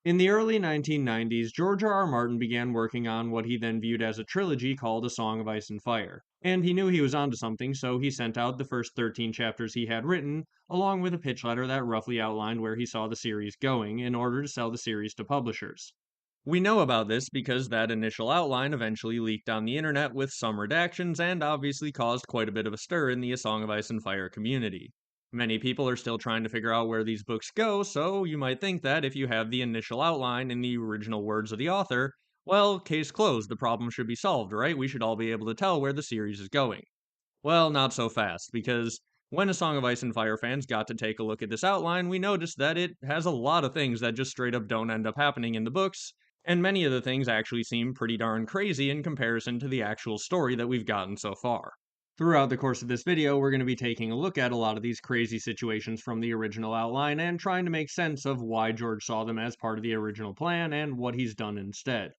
In the early 1990s, George R. R. Martin began working on what he then viewed as a trilogy called A Song of Ice and Fire. And he knew he was onto something, so he sent out the first 13 chapters he had written, along with a pitch letter that roughly outlined where he saw the series going, in order to sell the series to publishers. We know about this because that initial outline eventually leaked on the internet with some redactions and obviously caused quite a bit of a stir in the A Song of Ice and Fire community. Many people are still trying to figure out where these books go, so you might think that if you have the initial outline in the original words of the author, well, case closed, the problem should be solved, right? We should all be able to tell where the series is going. Well, not so fast, because when A Song of Ice and Fire fans got to take a look at this outline, we noticed that it has a lot of things that just straight up don't end up happening in the books, and many of the things actually seem pretty darn crazy in comparison to the actual story that we've gotten so far. Throughout the course of this video, we're going to be taking a look at a lot of these crazy situations from the original outline and trying to make sense of why George saw them as part of the original plan and what he's done instead.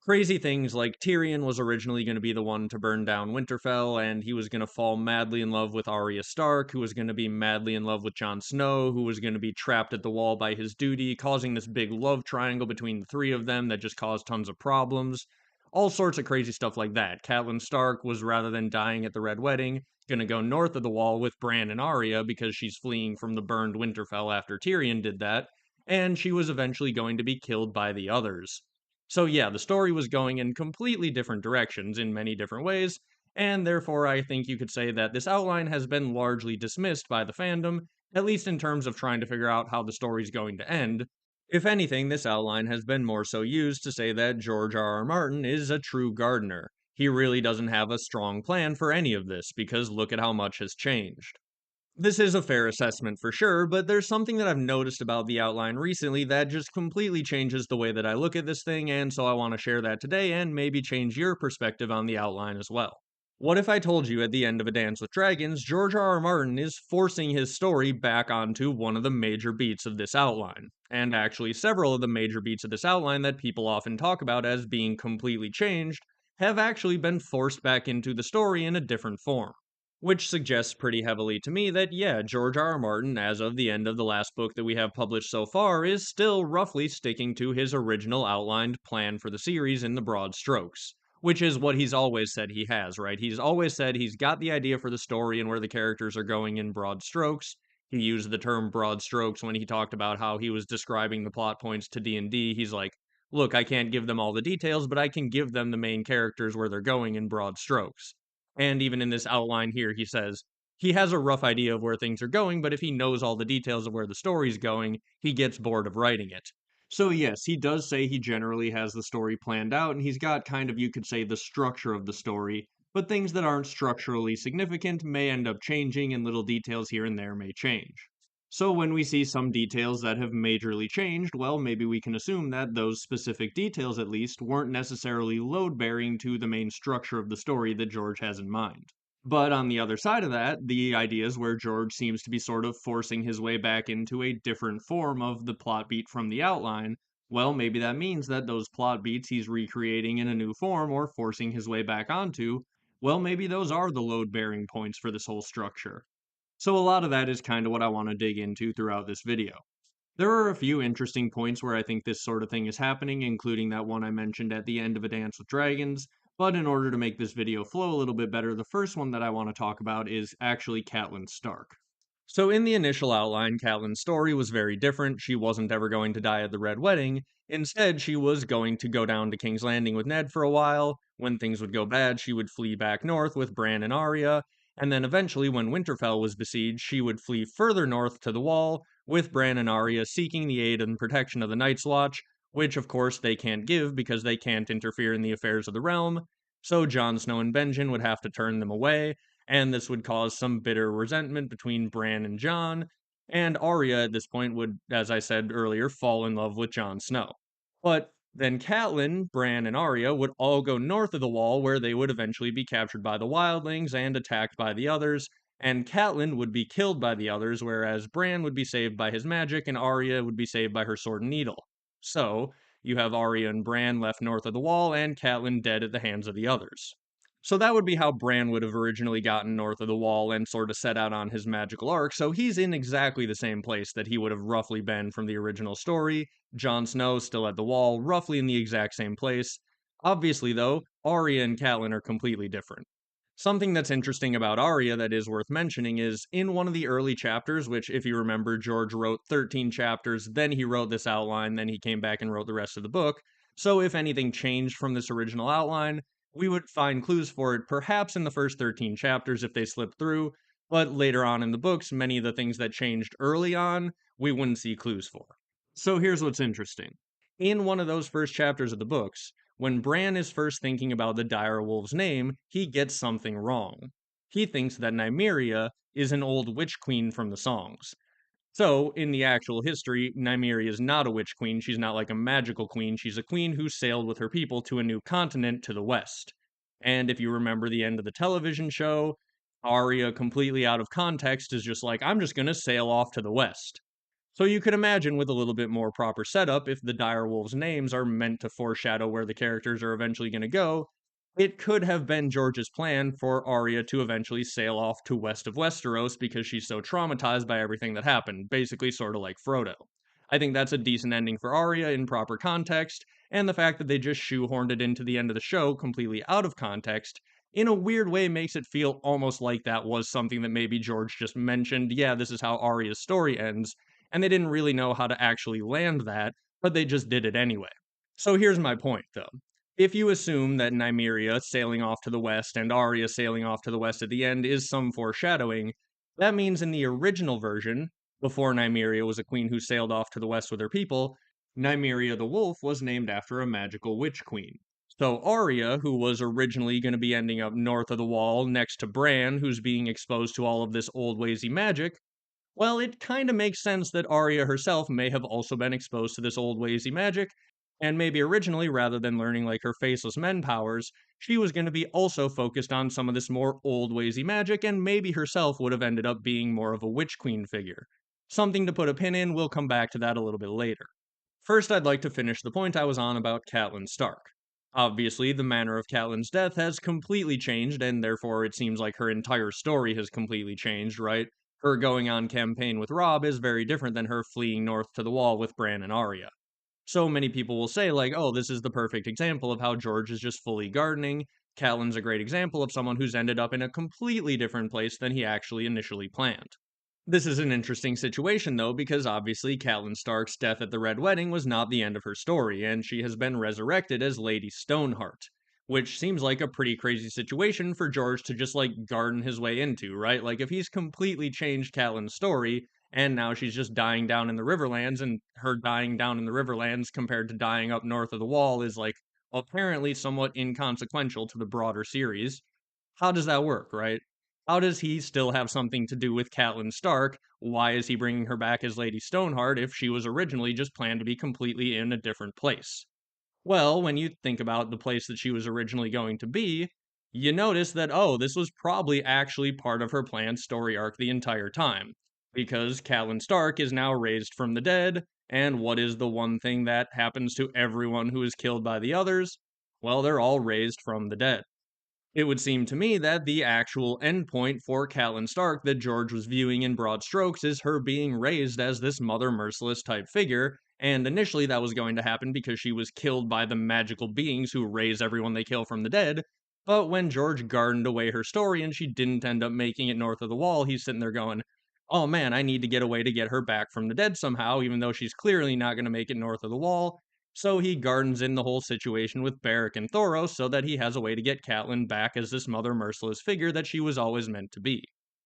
Crazy things like Tyrion was originally going to be the one to burn down Winterfell, and he was going to fall madly in love with Arya Stark, who was going to be madly in love with Jon Snow, who was going to be trapped at the wall by his duty, causing this big love triangle between the three of them that just caused tons of problems. All sorts of crazy stuff like that. Catelyn Stark was, rather than dying at the Red Wedding, going to go north of the wall with Bran and Arya because she's fleeing from the burned Winterfell after Tyrion did that, and she was eventually going to be killed by the others. So yeah, the story was going in completely different directions in many different ways, and therefore I think you could say that this outline has been largely dismissed by the fandom, at least in terms of trying to figure out how the story's going to end. If anything, this outline has been more so used to say that George R. R. Martin is a true gardener. He really doesn't have a strong plan for any of this, because look at how much has changed. This is a fair assessment for sure, but there's something that I've noticed about the outline recently that just completely changes the way that I look at this thing, and so I want to share that today and maybe change your perspective on the outline as well. What if I told you at the end of A Dance with Dragons, George R. R. Martin is forcing his story back onto one of the major beats of this outline? And actually, several of the major beats of this outline that people often talk about as being completely changed have actually been forced back into the story in a different form. Which suggests pretty heavily to me that, yeah, George R. R. Martin, as of the end of the last book that we have published so far, is still roughly sticking to his original outlined plan for the series in the broad strokes. Which is what he's always said he has, right? He's always said he's got the idea for the story and where the characters are going in broad strokes. He used the term broad strokes when he talked about how he was describing the plot points to D&D. He's like, look, I can't give them all the details, but I can give them the main characters where they're going in broad strokes. And even in this outline here, he says he has a rough idea of where things are going, but if he knows all the details of where the story's going, he gets bored of writing it. So, yes, he does say he generally has the story planned out, and he's got kind of, you could say, the structure of the story, but things that aren't structurally significant may end up changing, and little details here and there may change. So when we see some details that have majorly changed, well, maybe we can assume that those specific details, at least, weren't necessarily load-bearing to the main structure of the story that George has in mind. But on the other side of that, the ideas where George seems to be sort of forcing his way back into a different form of the plot beat from the outline, well, maybe that means that those plot beats he's recreating in a new form or forcing his way back onto, well, maybe those are the load-bearing points for this whole structure. So a lot of that is kind of what I want to dig into throughout this video. There are a few interesting points where I think this sort of thing is happening, including that one I mentioned at the end of A Dance with Dragons, but in order to make this video flow a little bit better, the first one that I want to talk about is actually Catelyn Stark. So in the initial outline, Catelyn's story was very different. She wasn't ever going to die at the Red Wedding. Instead, she was going to go down to King's Landing with Ned for a while. When things would go bad, she would flee back north with Bran and Arya, and then eventually, when Winterfell was besieged, she would flee further north to the Wall, with Bran and Arya seeking the aid and protection of the Night's Watch, which of course they can't give because they can't interfere in the affairs of the realm. So Jon Snow and Benjen would have to turn them away, and this would cause some bitter resentment between Bran and Jon, and Arya at this point would, as I said earlier, fall in love with Jon Snow. But then Catelyn, Bran, and Arya would all go north of the Wall, where they would eventually be captured by the wildlings and attacked by the others, and Catelyn would be killed by the others, whereas Bran would be saved by his magic and Arya would be saved by her sword and needle. So, you have Arya and Bran left north of the Wall, and Catelyn dead at the hands of the others. So that would be how Bran would have originally gotten north of the wall and sort of set out on his magical arc. So he's in exactly the same place that he would have roughly been from the original story. Jon Snow still at the wall, roughly in the exact same place. Obviously, though, Arya and Catelyn are completely different. Something that's interesting about Arya that is worth mentioning is in one of the early chapters, which, if you remember, George wrote 13 chapters, then he wrote this outline, then he came back and wrote the rest of the book. So if anything changed from this original outline, we would find clues for it perhaps in the first 13 chapters if they slipped through, but later on in the books, many of the things that changed early on, we wouldn't see clues for. So here's what's interesting. In one of those first chapters of the books, when Bran is first thinking about the dire wolf's name, he gets something wrong. He thinks that Nymeria is an old witch queen from the songs. So, in the actual history, Nymeria is not a witch queen. She's not like a magical queen. She's a queen who sailed with her people to a new continent to the west. And if you remember the end of the television show, Arya, completely out of context, is just like, I'm just going to sail off to the west. So you could imagine with a little bit more proper setup, if the direwolves' names are meant to foreshadow where the characters are eventually going to go, it could have been George's plan for Arya to eventually sail off to west of Westeros because she's so traumatized by everything that happened, basically sort of like Frodo. I think that's a decent ending for Arya in proper context, and the fact that they just shoehorned it into the end of the show completely out of context, in a weird way makes it feel almost like that was something that maybe George just mentioned, yeah, this is how Arya's story ends, and they didn't really know how to actually land that, but they just did it anyway. So here's my point, though. If you assume that Nymeria sailing off to the west and Arya sailing off to the west at the end is some foreshadowing, that means in the original version, before Nymeria was a queen who sailed off to the west with her people, Nymeria the Wolf was named after a magical witch queen. So Arya, who was originally going to be ending up north of the wall next to Bran, who's being exposed to all of this old waysy magic, well, it kinda makes sense that Arya herself may have also been exposed to this old waysy magic, and maybe originally, rather than learning like her faceless men powers, she was gonna be also focused on some of this more old waysy magic, and maybe herself would have ended up being more of a witch queen figure. Something to put a pin in, we'll come back to that a little bit later. First, I'd like to finish the point I was on about Catelyn Stark. Obviously, the manner of Catelyn's death has completely changed, and therefore it seems like her entire story has completely changed, right? Her going on campaign with Robb is very different than her fleeing north to the wall with Bran and Arya. So many people will say, like, oh, this is the perfect example of how George is just fully gardening. Catelyn's a great example of someone who's ended up in a completely different place than he actually initially planned. This is an interesting situation, though, because obviously Catelyn Stark's death at the Red Wedding was not the end of her story, and she has been resurrected as Lady Stoneheart, which seems like a pretty crazy situation for George to just, like, garden his way into, right? Like, if he's completely changed Catelyn's story, and now she's just dying down in the Riverlands, and her dying down in the Riverlands compared to dying up north of the Wall is, like, apparently somewhat inconsequential to the broader series. How does that work, right? How does he still have something to do with Catelyn Stark? Why is he bringing her back as Lady Stoneheart if she was originally just planned to be completely in a different place? Well, when you think about the place that she was originally going to be, you notice that, oh, this was probably actually part of her planned story arc the entire time. Because Catelyn Stark is now raised from the dead, and what is the one thing that happens to everyone who is killed by the others? Well, they're all raised from the dead. It would seem to me that the actual endpoint for Catelyn Stark that George was viewing in broad strokes is her being raised as this Mother Merciless type figure, and initially that was going to happen because she was killed by the magical beings who raise everyone they kill from the dead. But when George gardened away her story and she didn't end up making it north of the wall, he's sitting there going, oh man, I need to get a way to get her back from the dead somehow, even though she's clearly not going to make it north of the wall. So he gardens in the whole situation with Beric and Thoros so that he has a way to get Catelyn back as this Mother Merciless figure that she was always meant to be.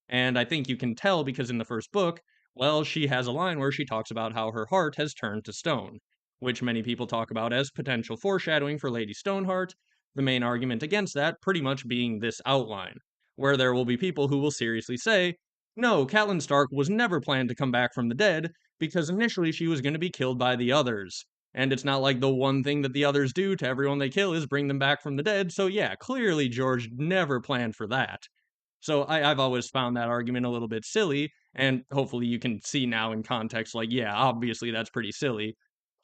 And I think you can tell because in the first book, well, she has a line where she talks about how her heart has turned to stone, which many people talk about as potential foreshadowing for Lady Stoneheart, the main argument against that pretty much being this outline, where there will be people who will seriously say, no, Catelyn Stark was never planned to come back from the dead, because initially she was going to be killed by the others. And it's not like the one thing that the others do to everyone they kill is bring them back from the dead, so yeah, clearly George never planned for that. So I've always found that argument a little bit silly, and hopefully you can see now in context, like, yeah, obviously that's pretty silly.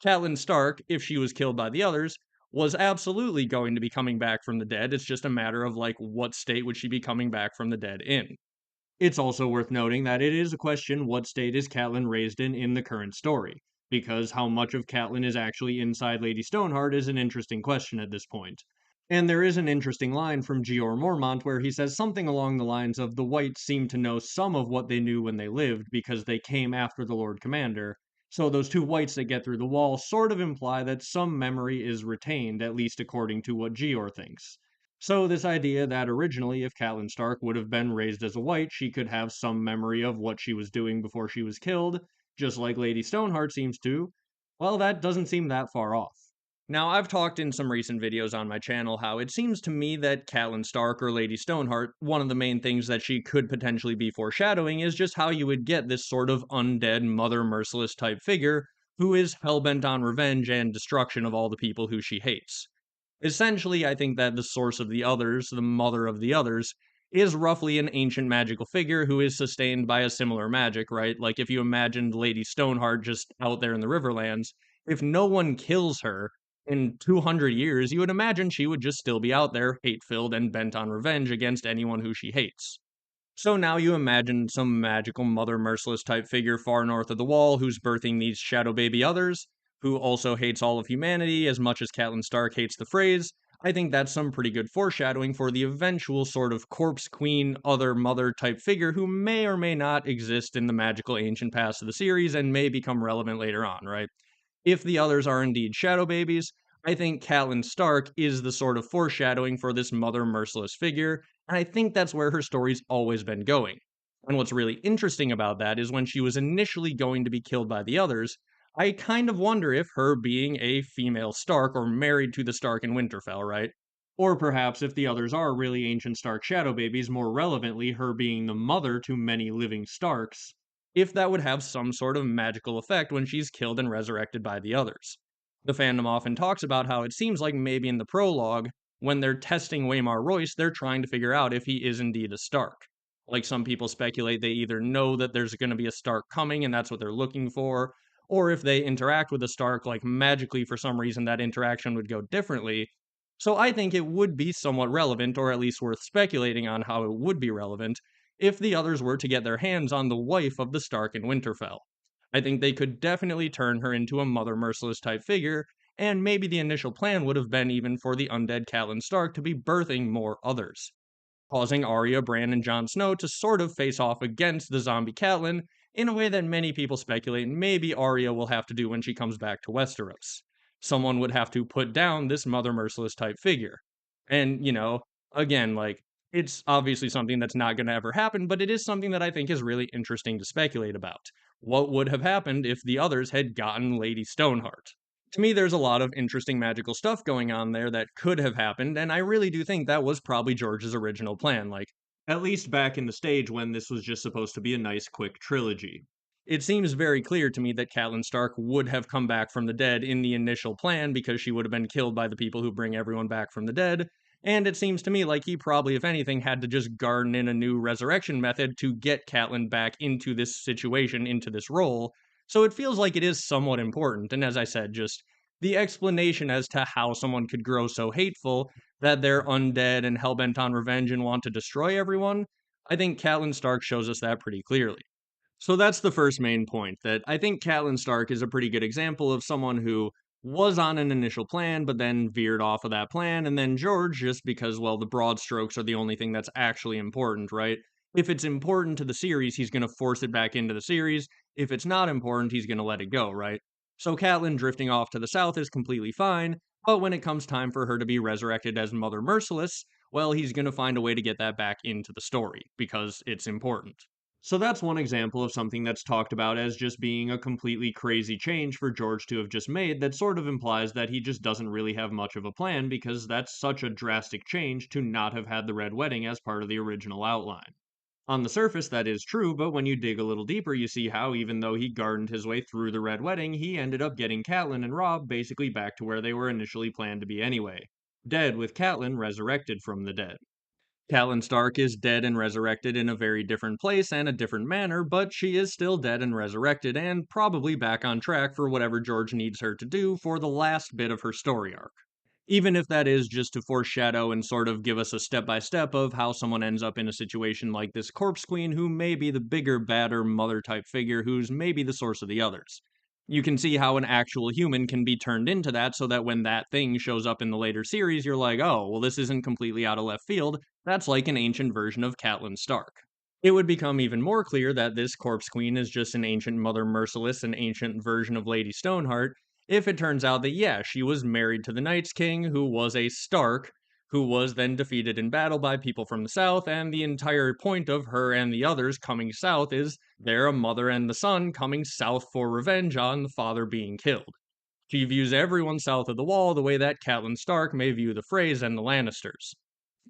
Catelyn Stark, if she was killed by the others, was absolutely going to be coming back from the dead. It's just a matter of like what state would she be coming back from the dead in. It's also worth noting that it is a question what state is Catelyn raised in the current story, because how much of Catelyn is actually inside Lady Stoneheart is an interesting question at this point. And there is an interesting line from George Mormont where he says something along the lines of the Whites seem to know some of what they knew when they lived because they came after the Lord Commander, so those two Whites that get through the wall sort of imply that some memory is retained, at least according to what George thinks. So, this idea that originally, if Catelyn Stark would have been raised as a White, she could have some memory of what she was doing before she was killed, just like Lady Stoneheart seems to, well, that doesn't seem that far off. Now, I've talked in some recent videos on my channel how it seems to me that Catelyn Stark or Lady Stoneheart, one of the main things that she could potentially be foreshadowing is just how you would get this sort of undead, Mother Merciless type figure who is hellbent on revenge and destruction of all the people who she hates. Essentially, I think that the source of the others, the mother of the others, is roughly an ancient magical figure who is sustained by a similar magic, right? Like if you imagined Lady Stoneheart just out there in the Riverlands, if no one kills her in 200 years, you would imagine she would just still be out there, hate filled and bent on revenge against anyone who she hates. So now you imagine some magical Mother Merciless type figure far north of the Wall who's birthing these shadow baby others, who also hates all of humanity as much as Catelyn Stark hates the phrase. I think that's some pretty good foreshadowing for the eventual sort of corpse queen, other mother type figure who may or may not exist in the magical ancient past of the series and may become relevant later on, right? If the others are indeed shadow babies, I think Catelyn Stark is the sort of foreshadowing for this Mother Merciless figure, and I think that's where her story's always been going. And what's really interesting about that is when she was initially going to be killed by the others, I kind of wonder if her being a female Stark or married to the Stark in Winterfell, right? Or perhaps if the others are really ancient Stark shadow babies, more relevantly, her being the mother to many living Starks, if that would have some sort of magical effect when she's killed and resurrected by the others. The fandom often talks about how it seems like maybe in the prologue, when they're testing Waymar Royce, they're trying to figure out if he is indeed a Stark. Like some people speculate they either know that there's going to be a Stark coming and that's what they're looking for, or if they interact with a Stark, like magically for some reason that interaction would go differently. So I think it would be somewhat relevant, or at least worth speculating on how it would be relevant, if the others were to get their hands on the wife of the Stark in Winterfell. I think they could definitely turn her into a Mother Merciless type figure, and maybe the initial plan would have been even for the undead Catelyn Stark to be birthing more others, causing Arya, Bran, and Jon Snow to sort of face off against the zombie Catelyn in a way that many people speculate maybe Arya will have to do when she comes back to Westeros. Someone would have to put down this Mother Merciless type figure. And, again, like, it's obviously something that's not going to ever happen, but it is something that I think is really interesting to speculate about. What would have happened if the others had gotten Lady Stoneheart? To me, there's a lot of interesting magical stuff going on there that could have happened, and I really do think that was probably George's original plan, like, at least back in the stage when this was just supposed to be a nice, quick trilogy. It seems very clear to me that Catelyn Stark would have come back from the dead in the initial plan because she would have been killed by the people who bring everyone back from the dead, and it seems to me like he probably, if anything, had to just garden in a new resurrection method to get Catelyn back into this situation, into this role, so it feels like it is somewhat important, and as I said, just the explanation as to how someone could grow so hateful that they're undead and hellbent on revenge and want to destroy everyone, I think Catelyn Stark shows us that pretty clearly. So that's the first main point, that I think Catelyn Stark is a pretty good example of someone who was on an initial plan, but then veered off of that plan, and then George, just because, well, the broad strokes are the only thing that's actually important, right? If it's important to the series, he's going to force it back into the series. If it's not important, he's going to let it go, right? So Catelyn drifting off to the south is completely fine, but when it comes time for her to be resurrected as Mother Merciless, well, he's going to find a way to get that back into the story, because it's important. So that's one example of something that's talked about as just being a completely crazy change for George to have just made that sort of implies that he just doesn't really have much of a plan because that's such a drastic change to not have had the Red Wedding as part of the original outline. On the surface, that is true, but when you dig a little deeper, you see how even though he gardened his way through the Red Wedding, he ended up getting Catelyn and Robb basically back to where they were initially planned to be anyway. Dead, with Catelyn resurrected from the dead. Catelyn Stark is dead and resurrected in a very different place and a different manner, but she is still dead and resurrected and probably back on track for whatever George needs her to do for the last bit of her story arc. even if that is just to foreshadow and sort of give us a step by step of how someone ends up in a situation like this corpse queen, who may be the bigger, badder mother type figure who's maybe the source of the others. You can see how an actual human can be turned into that, so that when that thing shows up in the later series, you're like, oh, well, this isn't completely out of left field. That's like an ancient version of Catelyn Stark. It would become even more clear that this corpse queen is just an ancient Mother Merciless, an ancient version of Lady Stoneheart, if it turns out that, yeah, she was married to the Night's King, who was a Stark, who was then defeated in battle by people from the south, and the entire point of her and the others coming south is they're a mother and the son coming south for revenge on the father being killed. She views everyone south of the wall the way that Catelyn Stark may view the Freys and the Lannisters.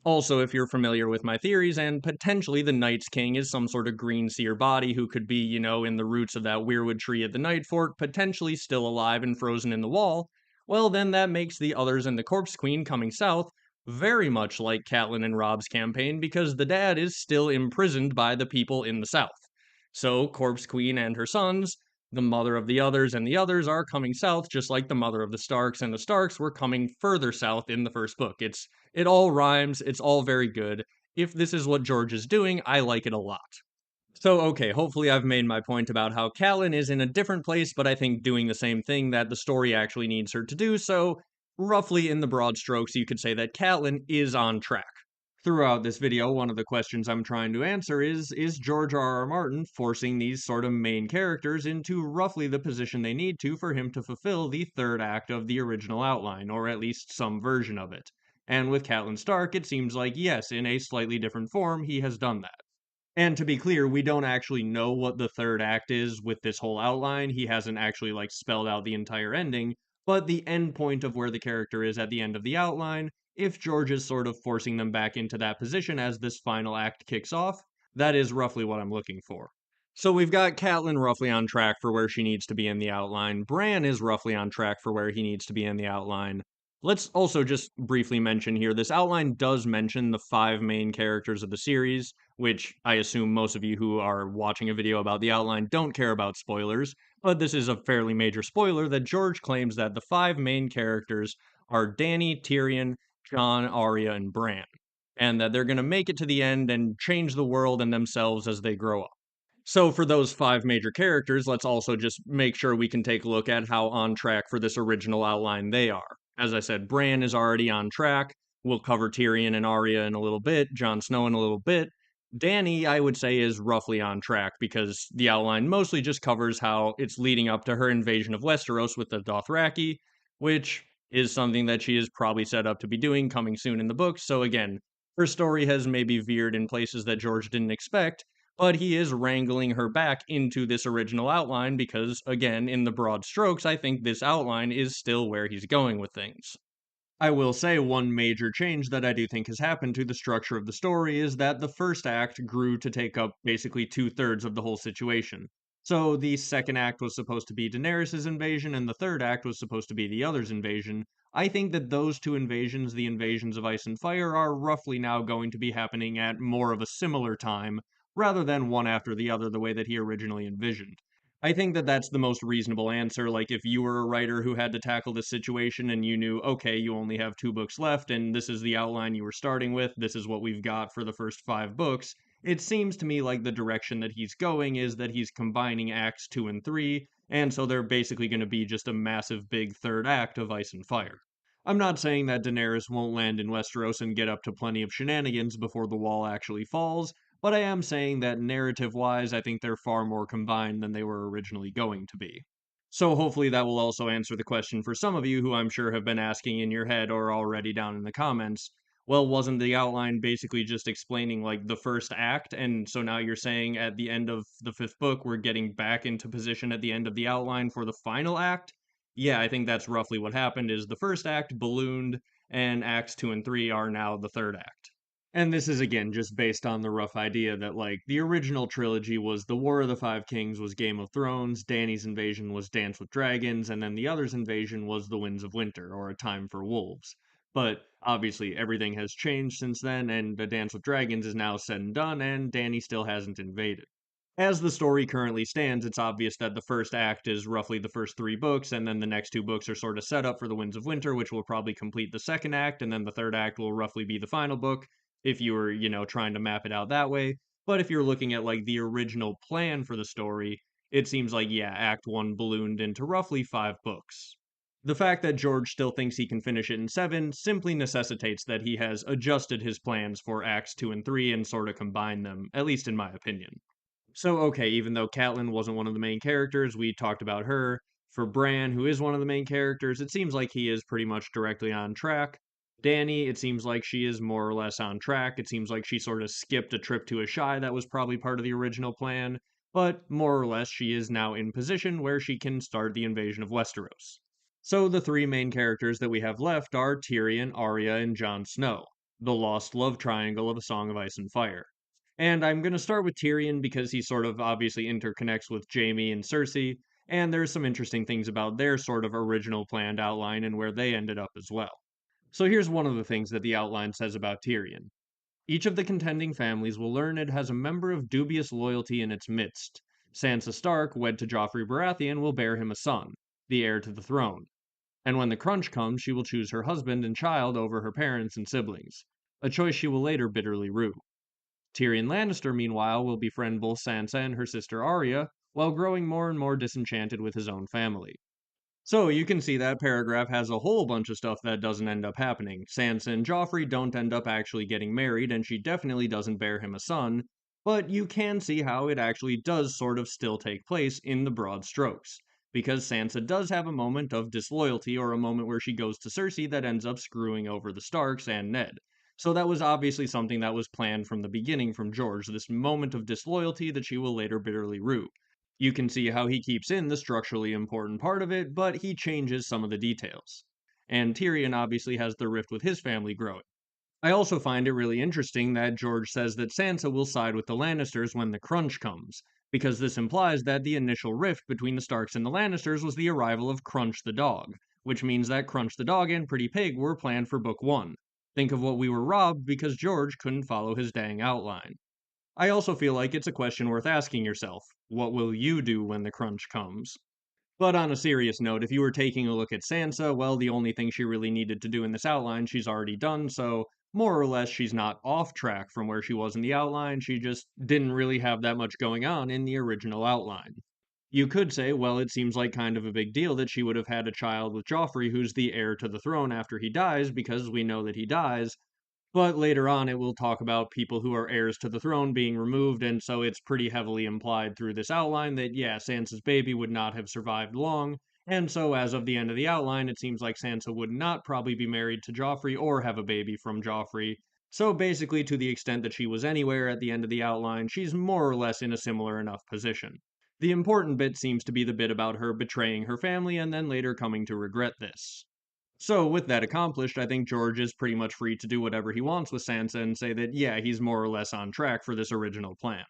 Also, if you're familiar with my theories, and potentially the Night's King is some sort of green seer body who could be, in the roots of that weirwood tree at the Night Fort, potentially still alive and frozen in the wall, well, then that makes the others and the Corpse Queen coming south very much like Catelyn and Robb's campaign, because the dad is still imprisoned by the people in the south. So, Corpse Queen and her sons, the mother of the others and the others, are coming south just like the mother of the Starks and the Starks were coming further south in the first book. It all rhymes, it's all very good. If this is what George is doing, I like it a lot. So, okay, hopefully I've made my point about how Catelyn is in a different place, but I think doing the same thing that the story actually needs her to do, so roughly in the broad strokes, you could say that Catelyn is on track. Throughout this video, one of the questions I'm trying to answer is George R.R. Martin forcing these sort of main characters into roughly the position they need to for him to fulfill the third act of the original outline, or at least some version of it? And with Catelyn Stark, it seems like yes, in a slightly different form, he has done that. And to be clear, we don't actually know what the third act is with this whole outline. He hasn't actually spelled out the entire ending, but the end point of where the character is at the end of the outline, if George is sort of forcing them back into that position as this final act kicks off, that is roughly what I'm looking for. So we've got Catelyn roughly on track for where she needs to be in the outline. Bran is roughly on track for where he needs to be in the outline. Let's also just briefly mention here, this outline does mention the 5 main characters of the series, which I assume most of you who are watching a video about the outline don't care about spoilers, but this is a fairly major spoiler that George claims that the 5 main characters are Dany, Tyrion, Jon, Arya, and Bran, and that they're going to make it to the end and change the world and themselves as they grow up. So, for those 5 major characters, let's also just make sure we can take a look at how on track for this original outline they are. As I said, Bran is already on track. We'll cover Tyrion and Arya in a little bit, Jon Snow in a little bit. Dany, I would say, is roughly on track because the outline mostly just covers how it's leading up to her invasion of Westeros with the Dothraki, which is something that she is probably set up to be doing coming soon in the books. So, again, her story has maybe veered in places that George didn't expect, but he is wrangling her back into this original outline because, again, in the broad strokes, I think this outline is still where he's going with things. I will say one major change that I do think has happened to the structure of the story is that the first act grew to take up basically 2/3 of the whole situation. So the second act was supposed to be Daenerys' invasion, and the third act was supposed to be the others' invasion. I think that those 2 invasions, the invasions of Ice and Fire, are roughly now going to be happening at more of a similar time, rather than one after the other the way that he originally envisioned. I think that that's the most reasonable answer. Like, if you were a writer who had to tackle this situation and you knew, okay, you only have 2 books left, and this is the outline you were starting with, this is what we've got for the first 5 books, it seems to me like the direction that he's going is that he's combining acts 2 and 3, and so they're basically going to be just a massive big third act of Ice and Fire. I'm not saying that Daenerys won't land in Westeros and get up to plenty of shenanigans before the wall actually falls, but I am saying that narrative wise, I think they're far more combined than they were originally going to be. So hopefully that will also answer the question for some of you who I'm sure have been asking in your head or already down in the comments. Well, wasn't the outline basically just explaining the first act? And so now you're saying at the end of the 5th book, we're getting back into position at the end of the outline for the final act? Yeah, I think that's roughly what happened is the first act ballooned and acts 2 and 3 are now the third act. And this is again just based on the rough idea that the original trilogy was The War of the Five Kings was Game of Thrones, Dany's invasion was Dance with Dragons, and then the other's invasion was The Winds of Winter or A Time for Wolves. But obviously everything has changed since then, and the Dance with Dragons is now said and done, and Dany still hasn't invaded. As the story currently stands, it's obvious that the first act is roughly the first three books, and then the next two books are sort of set up for the Winds of Winter, which will probably complete the second act, and then the third act will roughly be the final book, if you were, trying to map it out that way. But if you're looking at like the original plan for the story, it seems like, yeah, Act 1 ballooned into roughly 5 books. The fact that George still thinks he can finish it in 7 simply necessitates that he has adjusted his plans for Acts 2 and 3 and sort of combined them, at least in my opinion. So, okay, even though Catelyn wasn't one of the main characters, we talked about her. For Bran, who is one of the main characters, it seems like he is pretty much directly on track. Dany, it seems like she is more or less on track. It seems like she sort of skipped a trip to Asshai that was probably part of the original plan, but more or less she is now in position where she can start the invasion of Westeros. So the three main characters that we have left are Tyrion, Arya, and Jon Snow, the lost love triangle of A Song of Ice and Fire. And I'm going to start with Tyrion because he sort of obviously interconnects with Jaime and Cersei, and there's some interesting things about their sort of original planned outline and where they ended up as well. So here's one of the things that the outline says about Tyrion. Each of the contending families will learn it has a member of dubious loyalty in its midst. Sansa Stark, wed to Joffrey Baratheon, will bear him a son, the heir to the throne. And when the crunch comes, she will choose her husband and child over her parents and siblings, a choice she will later bitterly rue. Tyrion Lannister, meanwhile, will befriend both Sansa and her sister Arya, while growing more and more disenchanted with his own family. So you can see that paragraph has a whole bunch of stuff that doesn't end up happening. Sansa and Joffrey don't end up actually getting married, and she definitely doesn't bear him a son, but you can see how it actually does sort of still take place in the broad strokes. Because Sansa does have a moment of disloyalty or a moment where she goes to Cersei that ends up screwing over the Starks and Ned. So that was obviously something that was planned from the beginning from George, this moment of disloyalty that she will later bitterly rue. You can see how he keeps in the structurally important part of it, but he changes some of the details. And Tyrion obviously has the rift with his family growing. I also find it really interesting that George says that Sansa will side with the Lannisters when the crunch comes, because this implies that the initial rift between the Starks and the Lannisters was the arrival of Crunch the dog, which means that Crunch the dog and Pretty Pig were planned for Book 1. Think of what we were robbed because George couldn't follow his dang outline. I also feel like it's a question worth asking yourself. What will you do when the crunch comes? But on a serious note, if you were taking a look at Sansa, well, the only thing she really needed to do in this outline she's already done, so more or less she's not off track from where she was in the outline, she just didn't really have that much going on in the original outline. You could say, well, it seems like kind of a big deal that she would have had a child with Joffrey who's the heir to the throne after he dies, because we know that he dies, but later on, it will talk about people who are heirs to the throne being removed, and so it's pretty heavily implied through this outline that, yeah, Sansa's baby would not have survived long, and so as of the end of the outline, it seems like Sansa would not probably be married to Joffrey or have a baby from Joffrey. So basically, to the extent that she was anywhere at the end of the outline, she's more or less in a similar enough position. The important bit seems to be the bit about her betraying her family and then later coming to regret this. So, with that accomplished, I think George is pretty much free to do whatever he wants with Sansa and say that, yeah, he's more or less on track for this original plan.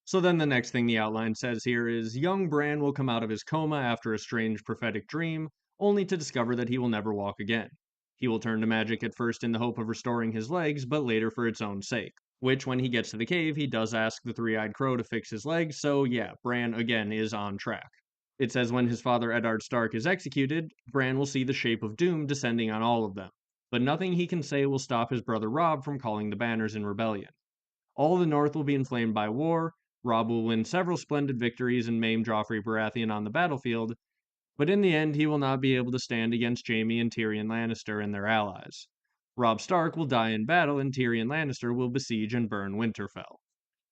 So then the next thing the outline says here is young Bran will come out of his coma after a strange prophetic dream, only to discover that he will never walk again. He will turn to magic at first in the hope of restoring his legs, but later for its own sake. Which, when he gets to the cave, he does ask the three eyed crow to fix his legs, so yeah, Bran again is on track. It says when his father Eddard Stark is executed, Bran will see the shape of doom descending on all of them. But nothing he can say will stop his brother Robb from calling the banners in rebellion. All the North will be inflamed by war. Robb will win several splendid victories and maim Joffrey Baratheon on the battlefield, but in the end he will not be able to stand against Jaime and Tyrion Lannister and their allies. Robb Stark will die in battle and Tyrion Lannister will besiege and burn Winterfell.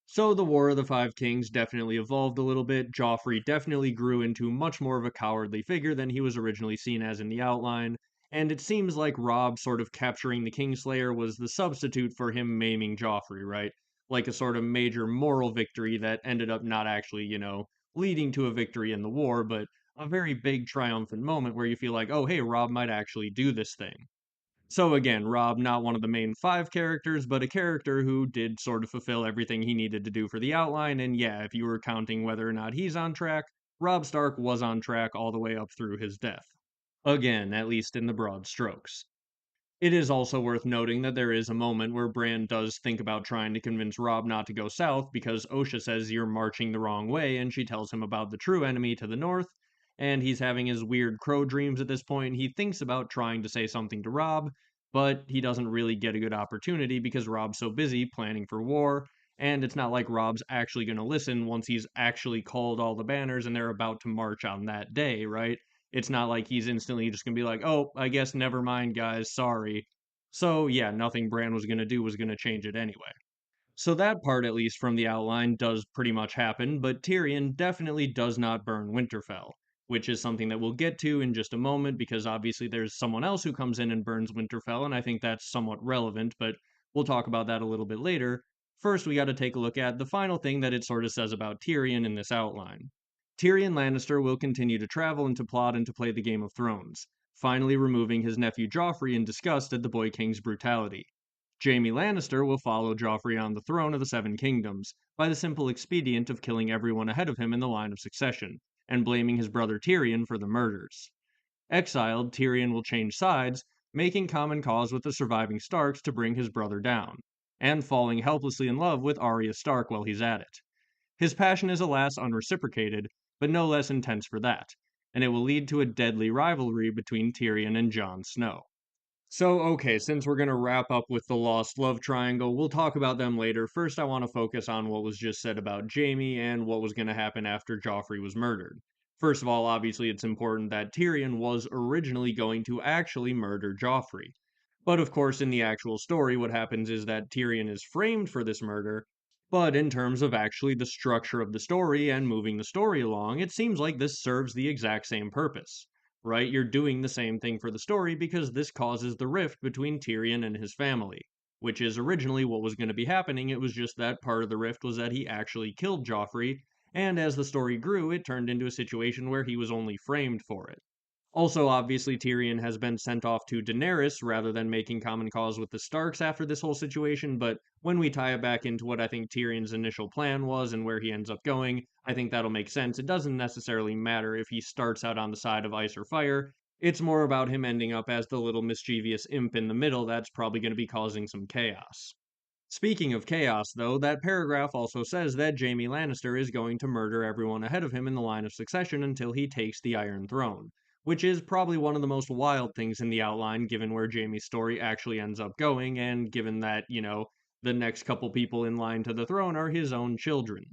So the War of the Five Kings definitely evolved a little bit. Joffrey definitely grew into much more of a cowardly figure than he was originally seen as in the outline, and it seems like Robb sort of capturing the Kingslayer was the substitute for him maiming Joffrey, right? Like a sort of major moral victory that ended up not actually, leading to a victory in the war, but a very big triumphant moment where you feel like, oh, hey, Robb might actually do this thing. So again, Robb not one of the main five characters, but a character who did sort of fulfill everything he needed to do for the outline, and yeah, if you were counting whether or not he's on track, Robb Stark was on track all the way up through his death. Again, at least in the broad strokes. It is also worth noting that there is a moment where Bran does think about trying to convince Robb not to go south because Osha says you're marching the wrong way and she tells him about the true enemy to the north, and he's having his weird crow dreams at this point. He thinks about trying to say something to Robb, but he doesn't really get a good opportunity because Robb's so busy planning for war, and it's not like Robb's actually going to listen once he's actually called all the banners and they're about to march on that day, right? It's not like he's instantly just going to be like, oh, I guess never mind, guys, sorry. So, yeah, nothing Bran was going to do was going to change it anyway. So, that part, at least from the outline, does pretty much happen, but Tyrion definitely does not burn Winterfell, which is something that we'll get to in just a moment because obviously there's someone else who comes in and burns Winterfell, and I think that's somewhat relevant, but we'll talk about that a little bit later. First, we got to take a look at the final thing that it sort of says about Tyrion in this outline. Tyrion Lannister will continue to travel and to plot and to play the Game of Thrones, finally removing his nephew Joffrey in disgust at the Boy King's brutality. Jaime Lannister will follow Joffrey on the throne of the Seven Kingdoms by the simple expedient of killing everyone ahead of him in the line of succession, and blaming his brother Tyrion for the murders. Exiled, Tyrion will change sides, making common cause with the surviving Starks to bring his brother down, and falling helplessly in love with Arya Stark while he's at it. His passion is alas unreciprocated, but no less intense for that, and it will lead to a deadly rivalry between Tyrion and Jon Snow. So, okay, since we're going to wrap up with the Lost Love Triangle, we'll talk about them later. First, I want to focus on what was just said about Jaime and what was going to happen after Joffrey was murdered. First of all, obviously, it's important that Tyrion was originally going to actually murder Joffrey. But of course, in the actual story, what happens is that Tyrion is framed for this murder. But in terms of actually the structure of the story and moving the story along, it seems like this serves the exact same purpose, right? You're doing the same thing for the story because this causes the rift between Tyrion and his family, which is originally what was going to be happening. It was just that part of the rift was that he actually killed Joffrey, and as the story grew, it turned into a situation where he was only framed for it. Also, obviously, Tyrion has been sent off to Daenerys rather than making common cause with the Starks after this whole situation, but when we tie it back into what I think Tyrion's initial plan was and where he ends up going, I think that'll make sense. It doesn't necessarily matter if he starts out on the side of ice or fire. It's more about him ending up as the little mischievous imp in the middle that's probably going to be causing some chaos. Speaking of chaos, though, that paragraph also says that Jaime Lannister is going to murder everyone ahead of him in the line of succession until he takes the Iron Throne, which is probably one of the most wild things in the outline given where Jaime's story actually ends up going, and given that, the next couple people in line to the throne are his own children.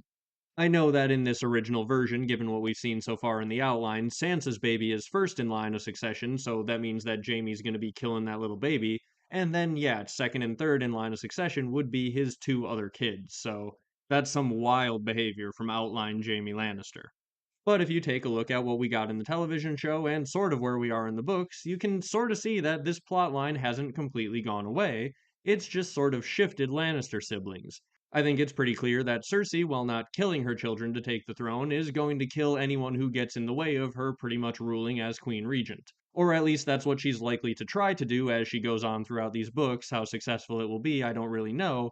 I know that in this original version, given what we've seen so far in the outline, Sansa's baby is first in line of succession, so that means that Jaime's going to be killing that little baby. And then, yeah, second and third in line of succession would be his two other kids, so that's some wild behavior from outline Jaime Lannister. But if you take a look at what we got in the television show and sort of where we are in the books, you can sort of see that this plotline hasn't completely gone away. It's just sort of shifted Lannister siblings. I think it's pretty clear that Cersei, while not killing her children to take the throne, is going to kill anyone who gets in the way of her pretty much ruling as Queen Regent. Or at least that's what she's likely to try to do as she goes on throughout these books. How successful it will be, I don't really know,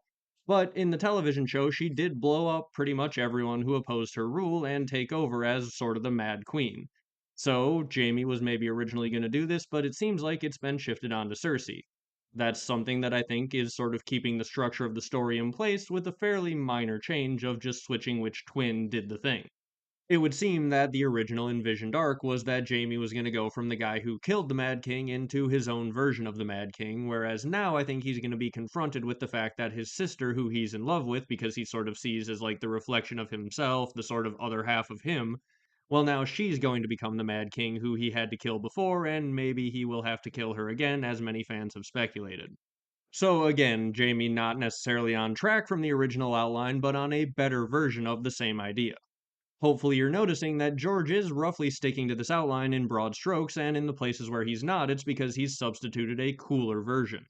but in the television show, she did blow up pretty much everyone who opposed her rule and take over as sort of the Mad Queen. So, Jaime was maybe originally going to do this, but it seems like it's been shifted onto Cersei. That's something that I think is sort of keeping the structure of the story in place with a fairly minor change of just switching which twin did the thing. It would seem that the original envisioned arc was that Jaime was going to go from the guy who killed the Mad King into his own version of the Mad King, whereas now I think he's going to be confronted with the fact that his sister, who he's in love with because he sort of sees as like the reflection of himself, the sort of other half of him, well, now she's going to become the Mad King who he had to kill before, and maybe he will have to kill her again, as many fans have speculated. So again, Jaime not necessarily on track from the original outline, but on a better version of the same idea. Hopefully, you're noticing that George is roughly sticking to this outline in broad strokes, and in the places where he's not, it's because he's substituted a cooler version.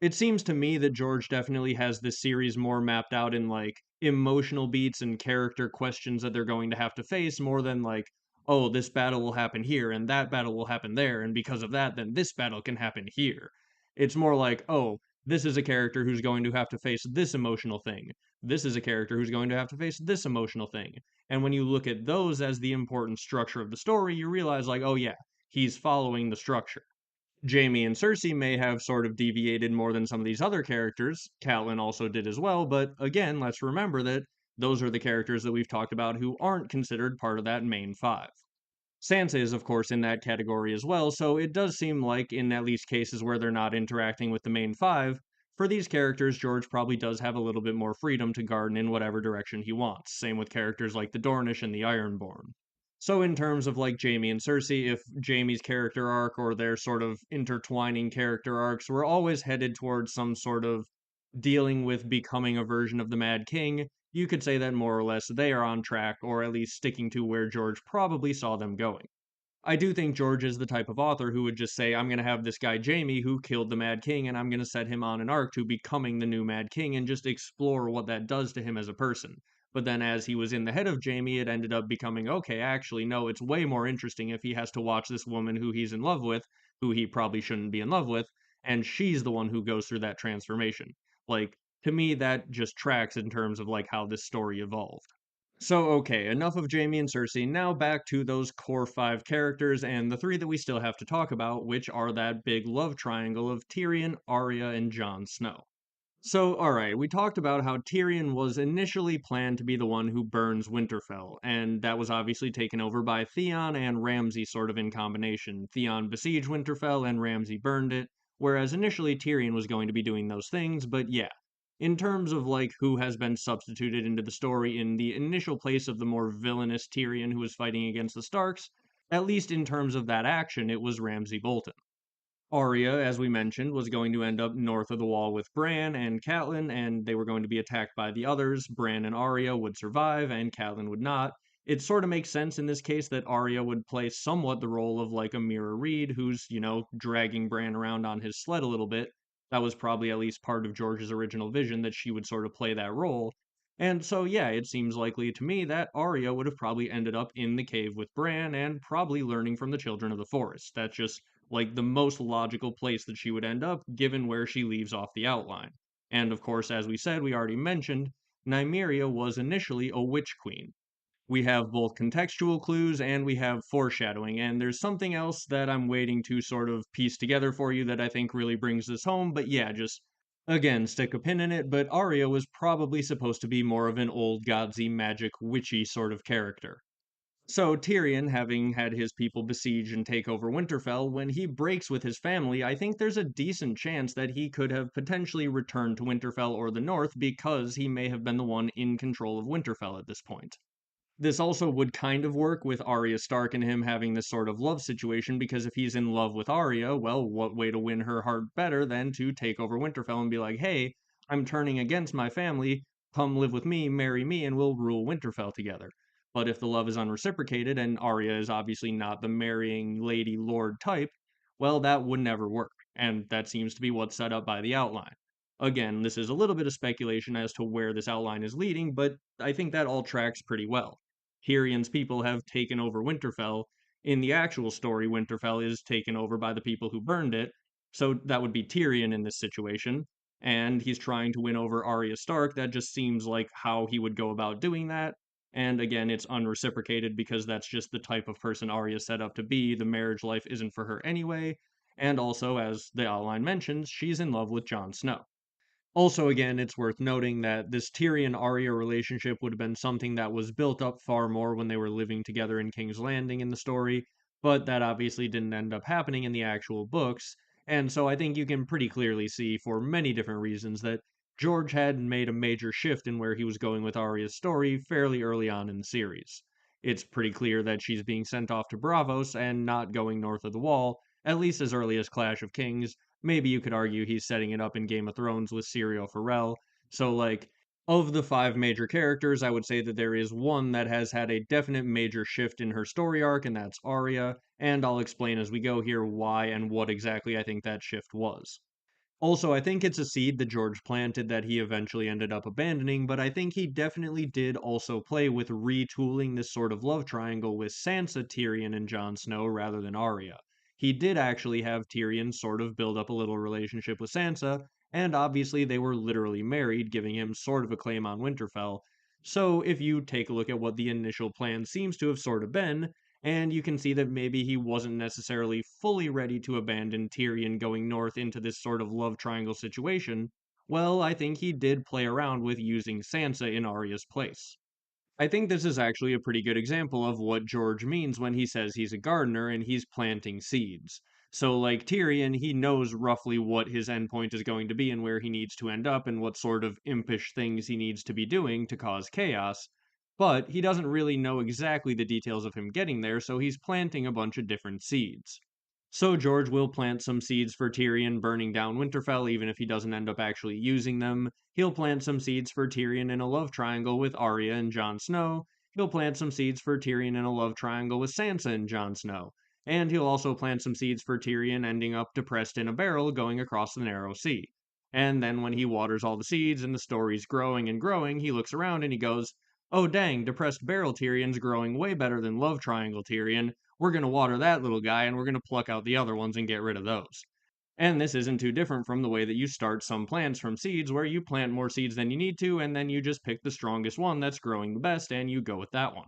It seems to me that George definitely has this series more mapped out in like emotional beats and character questions that they're going to have to face more than like, oh, this battle will happen here and that battle will happen there, and because of that, then this battle can happen here. It's more like, oh, this is a character who's going to have to face this emotional thing. This is a character who's going to have to face this emotional thing. And when you look at those as the important structure of the story, you realize, like, oh, yeah, he's following the structure. Jaime and Cersei may have sort of deviated more than some of these other characters. Catelyn also did as well, but again, let's remember that those are the characters that we've talked about who aren't considered part of that main five. Sansa is, of course, in that category as well, so it does seem like, in at least cases where they're not interacting with the main five, for these characters, George probably does have a little bit more freedom to garden in whatever direction he wants. Same with characters like the Dornish and the Ironborn. So, in terms of like Jaime and Cersei, if Jaime's character arc or their sort of intertwining character arcs were always headed towards some sort of dealing with becoming a version of the Mad King, you could say that more or less they are on track, or at least sticking to where George probably saw them going. I do think George is the type of author who would just say, I'm going to have this guy Jamie who killed the Mad King, and I'm going to set him on an arc to becoming the new Mad King and just explore what that does to him as a person. But then as he was in the head of Jamie, it ended up becoming, okay, actually, no, it's way more interesting if he has to watch this woman who he's in love with, who he probably shouldn't be in love with, and she's the one who goes through that transformation. Like, to me, that just tracks in terms of like how this story evolved. So, okay, enough of Jaime and Cersei. Now back to those core five characters and the three that we still have to talk about, which are that big love triangle of Tyrion, Arya, and Jon Snow. So, alright, we talked about how Tyrion was initially planned to be the one who burns Winterfell, and that was obviously taken over by Theon and Ramsay sort of in combination. Theon besieged Winterfell and Ramsay burned it, whereas initially Tyrion was going to be doing those things, but yeah. In terms of like who has been substituted into the story in the initial place of the more villainous Tyrion who was fighting against the Starks, at least in terms of that action, it was Ramsay Bolton. Arya, as we mentioned, was going to end up north of the wall with Bran and Catelyn, and they were going to be attacked by the others. Bran and Arya would survive, and Catelyn would not. It sort of makes sense in this case that Arya would play somewhat the role of like a Mira Reed, who's, dragging Bran around on his sled a little bit. That was probably at least part of George's original vision that she would sort of play that role. And so, yeah, it seems likely to me that Arya would have probably ended up in the cave with Bran and probably learning from the Children of the Forest. That's just like the most logical place that she would end up given where she leaves off the outline. And of course, as we said, we already mentioned, Nymeria was initially a witch queen. We have both contextual clues and we have foreshadowing, and there's something else that I'm waiting to sort of piece together for you that I think really brings this home, but yeah, just again, stick a pin in it, but Arya was probably supposed to be more of an old godsy magic witchy sort of character. So Tyrion, having had his people besiege and take over Winterfell, when he breaks with his family, I think there's a decent chance that he could have potentially returned to Winterfell or the North because he may have been the one in control of Winterfell at this point. This also would kind of work with Arya Stark and him having this sort of love situation because if he's in love with Arya, well, what way to win her heart better than to take over Winterfell and be like, hey, I'm turning against my family, come live with me, marry me, and we'll rule Winterfell together. But if the love is unreciprocated and Arya is obviously not the marrying lady lord type, well, that would never work. And that seems to be what's set up by the outline. Again, this is a little bit of speculation as to where this outline is leading, but I think that all tracks pretty well. Tyrion's people have taken over Winterfell. In the actual story, Winterfell is taken over by the people who burned it, so that would be Tyrion in this situation. And he's trying to win over Arya Stark. That just seems like how he would go about doing that. And again, it's unreciprocated because that's just the type of person Arya's set up to be. The marriage life isn't for her anyway. And also, as the outline mentions, she's in love with Jon Snow. Also, again, it's worth noting that this Tyrion Arya relationship would have been something that was built up far more when they were living together in King's Landing in the story, but that obviously didn't end up happening in the actual books. And so I think you can pretty clearly see, for many different reasons, that George had made a major shift in where he was going with Arya's story fairly early on in the series. It's pretty clear that she's being sent off to Bravos and not going north of the Wall, at least as early as Clash of Kings. Maybe you could argue he's setting it up in Game of Thrones with Syrio Forel. So, like, of the five major characters, I would say that there is one that has had a definite major shift in her story arc, and that's Arya. And I'll explain as we go here why and what exactly I think that shift was. Also, I think it's a seed that George planted that he eventually ended up abandoning, but I think he definitely did also play with retooling this sort of love triangle with Sansa, Tyrion, and Jon Snow rather than Arya. He did actually have Tyrion sort of build up a little relationship with Sansa, and obviously they were literally married, giving him sort of a claim on Winterfell. So if you take a look at what the initial plan seems to have sort of been, and you can see that maybe he wasn't necessarily fully ready to abandon Tyrion going north into this sort of love triangle situation. Well, I think he did play around with using Sansa in Arya's place. I think this is actually a pretty good example of what George means when he says he's a gardener and he's planting seeds. So, like Tyrion, he knows roughly what his endpoint is going to be and where he needs to end up and what sort of impish things he needs to be doing to cause chaos, but he doesn't really know exactly the details of him getting there, so he's planting a bunch of different seeds. So George will plant some seeds for Tyrion burning down Winterfell even if he doesn't end up actually using them. He'll plant some seeds for Tyrion in a love triangle with Arya and Jon Snow. He'll plant some seeds for Tyrion in a love triangle with Sansa and Jon Snow. And he'll also plant some seeds for Tyrion ending up depressed in a barrel going across the narrow sea. And then when he waters all the seeds and the story's growing and growing, he looks around and he goes, "Oh dang, depressed barrel Tyrion's growing way better than love triangle Tyrion. We're going to water that little guy and we're going to pluck out the other ones and get rid of those." And this isn't too different from the way that you start some plants from seeds, where you plant more seeds than you need to, and then you just pick the strongest one that's growing the best and you go with that one.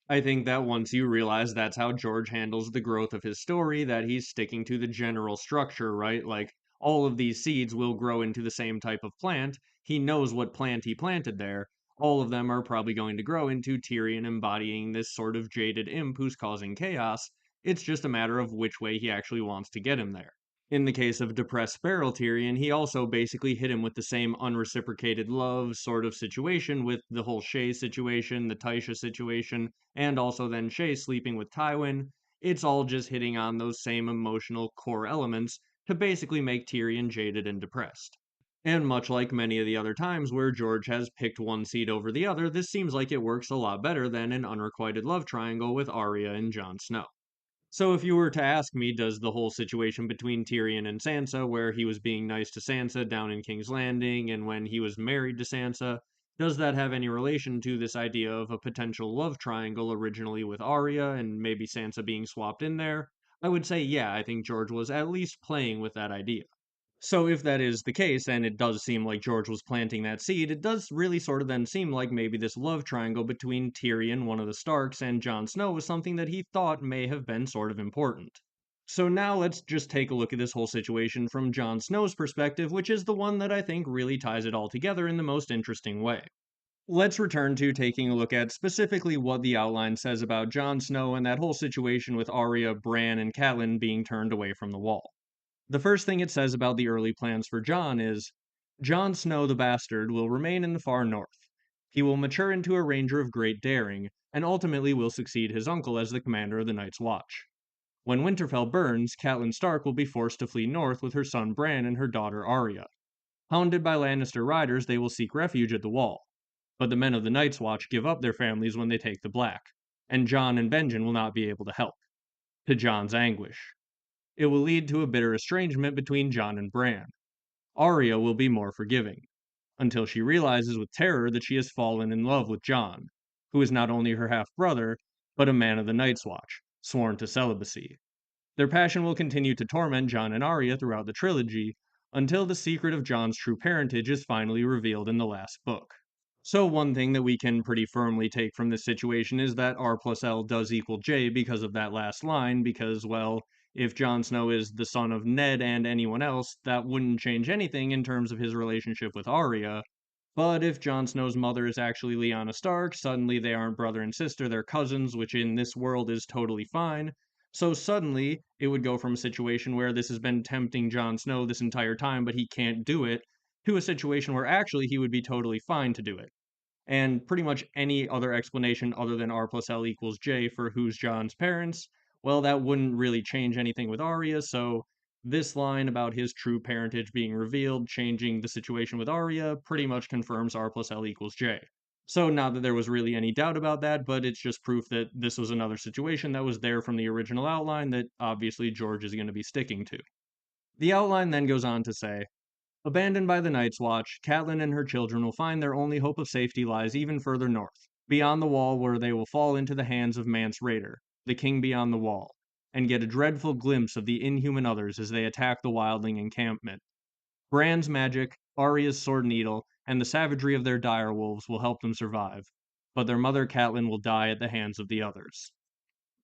I think that once you realize that's how George handles the growth of his story, that he's sticking to the general structure, right? Like, all of these seeds will grow into the same type of plant. He knows what plant he planted there. All of them are probably going to grow into Tyrion embodying this sort of jaded imp who's causing chaos. It's just a matter of which way he actually wants to get him there. In the case of depressed Sparrow Tyrion, he also basically hit him with the same unreciprocated love sort of situation with the whole Shay situation, the Tysha situation, and also then Shay sleeping with Tywin. It's all just hitting on those same emotional core elements to basically make Tyrion jaded and depressed. And much like many of the other times where George has picked one seed over the other, this seems like it works a lot better than an unrequited love triangle with Arya and Jon Snow. So if you were to ask me, does the whole situation between Tyrion and Sansa, where he was being nice to Sansa down in King's Landing and when he was married to Sansa, does that have any relation to this idea of a potential love triangle originally with Arya and maybe Sansa being swapped in there? I would say yeah, I think George was at least playing with that idea. So if that is the case, and it does seem like George was planting that seed, it does really sort of then seem like maybe this love triangle between Tyrion, one of the Starks, and Jon Snow was something that he thought may have been sort of important. So now let's just take a look at this whole situation from Jon Snow's perspective, which is the one that I think really ties it all together in the most interesting way. Let's return to taking a look at specifically what the outline says about Jon Snow and that whole situation with Arya, Bran, and Catelyn being turned away from the Wall. The first thing it says about the early plans for Jon is Jon Snow the Bastard will remain in the far north. He will mature into a ranger of great daring, and ultimately will succeed his uncle as the commander of the Night's Watch. When Winterfell burns, Catelyn Stark will be forced to flee north with her son Bran and her daughter Arya. Hounded by Lannister riders, they will seek refuge at the Wall. But the men of the Night's Watch give up their families when they take the Black, and Jon and Benjen will not be able to help. To Jon's anguish. It will lead to a bitter estrangement between Jon and Bran. Arya will be more forgiving, until she realizes with terror that she has fallen in love with Jon, who is not only her half-brother, but a man of the Night's Watch, sworn to celibacy. Their passion will continue to torment Jon and Arya throughout the trilogy, until the secret of Jon's true parentage is finally revealed in the last book. So one thing that we can pretty firmly take from this situation is that R plus L does equal J because of that last line, because, well, if Jon Snow is the son of Ned and anyone else, that wouldn't change anything in terms of his relationship with Arya. But if Jon Snow's mother is actually Lyanna Stark, suddenly they aren't brother and sister, they're cousins, which in this world is totally fine. So suddenly, it would go from a situation where this has been tempting Jon Snow this entire time, but he can't do it, to a situation where actually he would be totally fine to do it. And pretty much any other explanation other than R plus L equals J for who's Jon's parents, well, that wouldn't really change anything with Arya, so this line about his true parentage being revealed, changing the situation with Arya, pretty much confirms R plus L equals J. So not that there was really any doubt about that, but it's just proof that this was another situation that was there from the original outline that obviously George is going to be sticking to. The outline then goes on to say, abandoned by the Night's Watch, Catelyn and her children will find their only hope of safety lies even further north, beyond the Wall, where they will fall into the hands of Mance Rayder, the king beyond the Wall, and get a dreadful glimpse of the inhuman others as they attack the wildling encampment. Bran's magic, Arya's sword needle, and the savagery of their direwolves will help them survive, but their mother Catelyn will die at the hands of the others.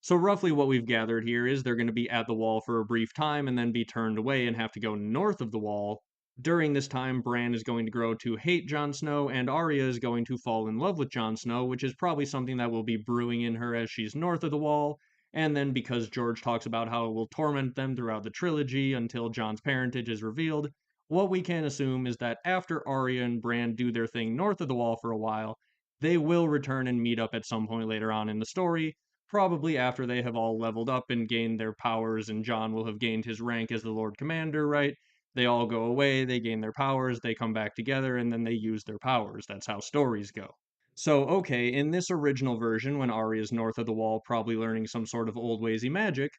So, roughly what we've gathered here is they're going to be at the wall for a brief time and then be turned away and have to go north of the wall. During this time, Bran is going to grow to hate Jon Snow, and Arya is going to fall in love with Jon Snow, which is probably something that will be brewing in her as she's north of the wall. And then, because George talks about how it will torment them throughout the trilogy until Jon's parentage is revealed, what we can assume is that after Arya and Bran do their thing north of the wall for a while, they will return and meet up at some point later on in the story, probably after they have all leveled up and gained their powers, and Jon will have gained his rank as the Lord Commander, right? They all go away, they gain their powers, they come back together, and then they use their powers. That's how stories go. So, okay, in this original version, when Arya's north of the wall, probably learning some sort of old waysy magic,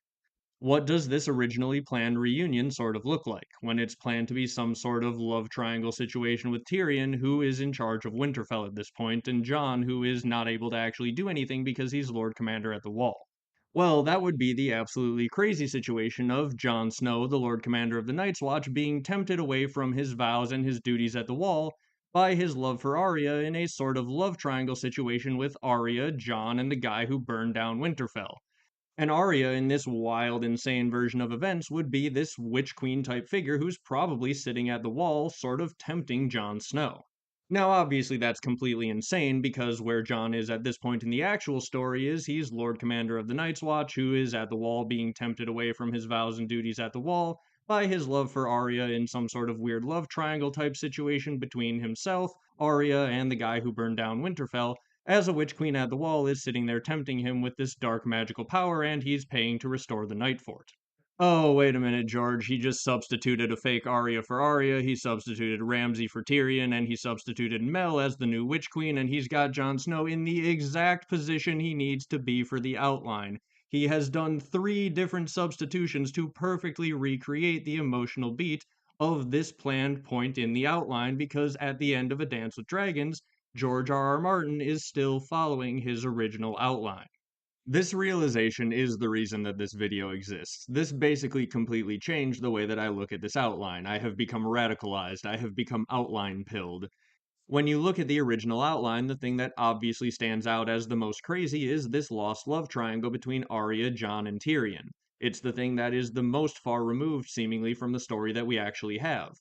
what does this originally planned reunion sort of look like, when it's planned to be some sort of love triangle situation with Tyrion, who is in charge of Winterfell at this point, and Jon, who is not able to actually do anything because he's Lord Commander at the Wall? Well, that would be the absolutely crazy situation of Jon Snow, the Lord Commander of the Night's Watch, being tempted away from his vows and his duties at the Wall by his love for Arya in a sort of love triangle situation with Arya, Jon, and the guy who burned down Winterfell. And Arya, in this wild, insane version of events, would be this witch queen type figure who's probably sitting at the wall, sort of tempting Jon Snow. Now, obviously, that's completely insane because where Jon is at this point in the actual story is he's Lord Commander of the Night's Watch, who is at the wall being tempted away from his vows and duties at the wall by his love for Arya in some sort of weird love triangle type situation between himself, Arya, and the guy who burned down Winterfell, as a witch queen at the wall is sitting there tempting him with this dark magical power, and he's paying to restore the Night Fort. Oh, wait a minute, George. He just substituted a fake Arya for Arya, he substituted Ramsay for Tyrion, and he substituted Mel as the new Witch Queen, and he's got Jon Snow in the exact position he needs to be for the outline. He has done 3 different substitutions to perfectly recreate the emotional beat of this planned point in the outline because at the end of A Dance with Dragons, George R. R. Martin is still following his original outline. This realization is the reason that this video exists. This basically completely changed the way that I look at this outline. I have become radicalized. I have become outline pilled. When you look at the original outline, the thing that obviously stands out as the most crazy is this lost love triangle between Arya, Jon, and Tyrion. It's the thing that is the most far removed, seemingly, from the story that we actually have.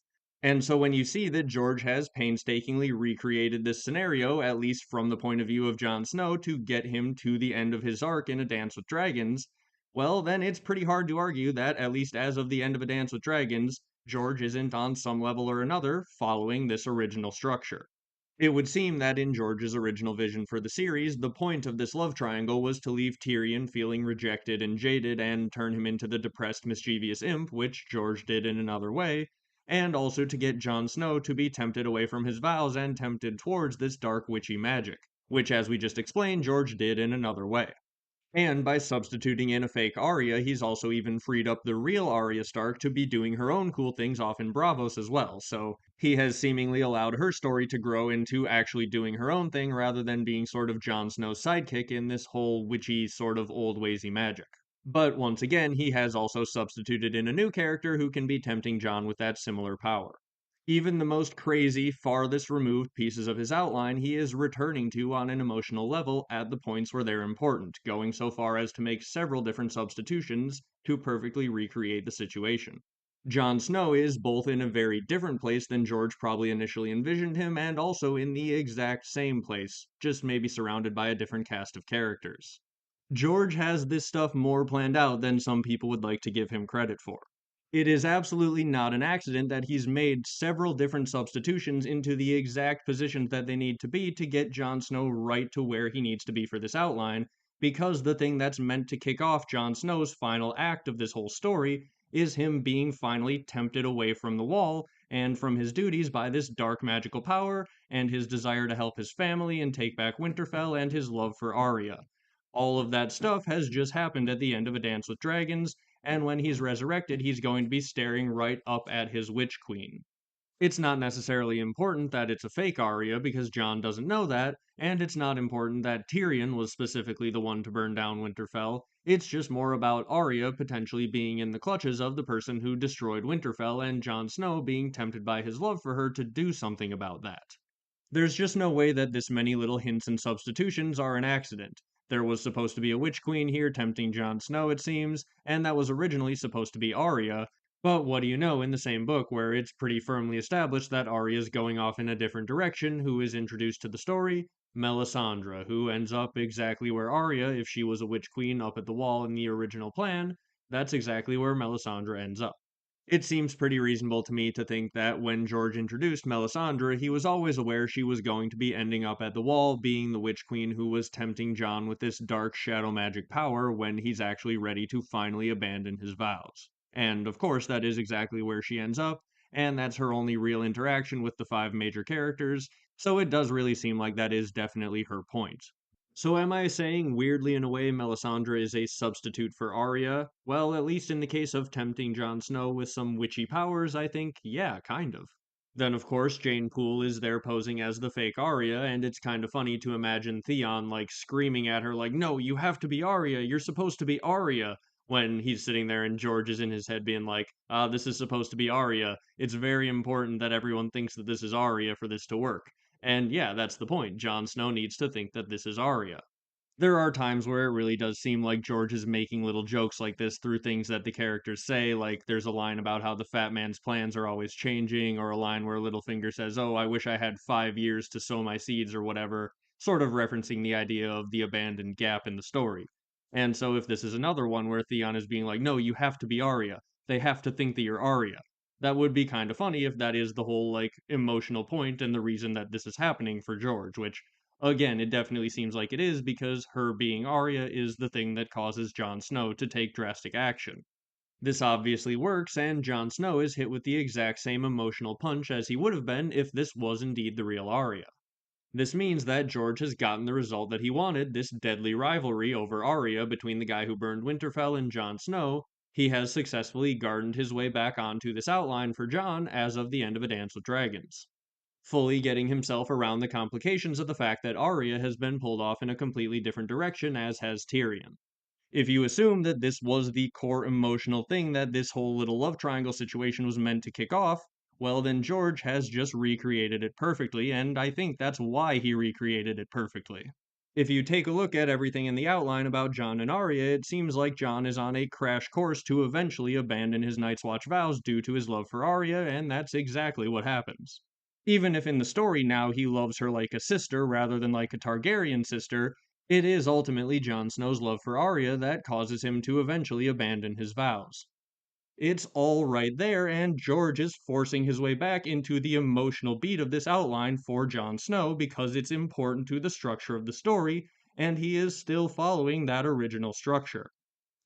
And so when you see that George has painstakingly recreated this scenario, at least from the point of view of Jon Snow, to get him to the end of his arc in A Dance with Dragons, well, then it's pretty hard to argue that, at least as of the end of A Dance with Dragons, George isn't on some level or another following this original structure. It would seem that in George's original vision for the series, the point of this love triangle was to leave Tyrion feeling rejected and jaded and turn him into the depressed, mischievous imp, which George did in another way, and also to get Jon Snow to be tempted away from his vows and tempted towards this dark witchy magic, which, as we just explained, George did in another way. And by substituting in a fake Arya, he's also even freed up the real Arya Stark to be doing her own cool things off in Bravos as well, so he has seemingly allowed her story to grow into actually doing her own thing rather than being sort of Jon Snow's sidekick in this whole witchy sort of old waysy magic. But once again, he has also substituted in a new character who can be tempting Jon with that similar power. Even the most crazy, farthest removed pieces of his outline he is returning to on an emotional level at the points where they're important, going so far as to make several different substitutions to perfectly recreate the situation. Jon Snow is both in a very different place than George probably initially envisioned him, and also in the exact same place, just maybe surrounded by a different cast of characters. George has this stuff more planned out than some people would like to give him credit for. It is absolutely not an accident that he's made several different substitutions into the exact positions that they need to be to get Jon Snow right to where he needs to be for this outline, because the thing that's meant to kick off Jon Snow's final act of this whole story is him being finally tempted away from the wall and from his duties by this dark magical power and his desire to help his family and take back Winterfell and his love for Arya. All of that stuff has just happened at the end of A Dance with Dragons, and when he's resurrected, he's going to be staring right up at his Witch Queen. It's not necessarily important that it's a fake Arya because Jon doesn't know that, and it's not important that Tyrion was specifically the one to burn down Winterfell. It's just more about Arya potentially being in the clutches of the person who destroyed Winterfell and Jon Snow being tempted by his love for her to do something about that. There's just no way that this many little hints and substitutions are an accident. There was supposed to be a witch queen here tempting Jon Snow, it seems, and that was originally supposed to be Arya, but what do you know, in the same book where it's pretty firmly established that Arya's going off in a different direction, who is introduced to the story? Melisandre, who ends up exactly where Arya, if she was a witch queen up at the wall in the original plan, that's exactly where Melisandre ends up. It seems pretty reasonable to me to think that when George introduced Melisandre, he was always aware she was going to be ending up at the wall, being the Witch Queen who was tempting Jon with this dark shadow magic power when he's actually ready to finally abandon his vows. And of course, that is exactly where she ends up, and that's her only real interaction with the five major characters, so it does really seem like that is definitely her point. So am I saying weirdly in a way Melisandre is a substitute for Arya? Well, at least in the case of tempting Jon Snow with some witchy powers, I think, yeah, kind of. Then of course Jane Poole is there posing as the fake Arya, and it's kind of funny to imagine Theon like screaming at her like, "No, you have to be Arya, you're supposed to be Arya," when he's sitting there and George is in his head being like, this is supposed to be Arya. It's very important that everyone thinks that this is Arya for this to work. And yeah, that's the point. Jon Snow needs to think that this is Arya. There are times where it really does seem like George is making little jokes like this through things that the characters say, like there's a line about how the fat man's plans are always changing, or a line where Littlefinger says, "Oh, I wish I had 5 years to sow my seeds," or whatever, sort of referencing the idea of the abandoned gap in the story. And so if this is another one where Theon is being like, "No, you have to be Arya. They have to think that you're Arya." That would be kind of funny if that is the whole, like, emotional point and the reason that this is happening for George, which again, it definitely seems like it is because her being Arya is the thing that causes Jon Snow to take drastic action. This obviously works, and Jon Snow is hit with the exact same emotional punch as he would have been if this was indeed the real Arya. This means that George has gotten the result that he wanted, this deadly rivalry over Arya between the guy who burned Winterfell and Jon Snow. He has successfully gardened his way back onto this outline for Jon as of the end of A Dance with Dragons, fully getting himself around the complications of the fact that Arya has been pulled off in a completely different direction, as has Tyrion. If you assume that this was the core emotional thing that this whole little love triangle situation was meant to kick off, well, then George has just recreated it perfectly, and I think that's why he recreated it perfectly. If you take a look at everything in the outline about Jon and Arya, it seems like Jon is on a crash course to eventually abandon his Night's Watch vows due to his love for Arya, and that's exactly what happens. Even if in the story now he loves her like a sister rather than like a Targaryen sister, it is ultimately Jon Snow's love for Arya that causes him to eventually abandon his vows. It's all right there, and George is forcing his way back into the emotional beat of this outline for Jon Snow because it's important to the structure of the story, and he is still following that original structure.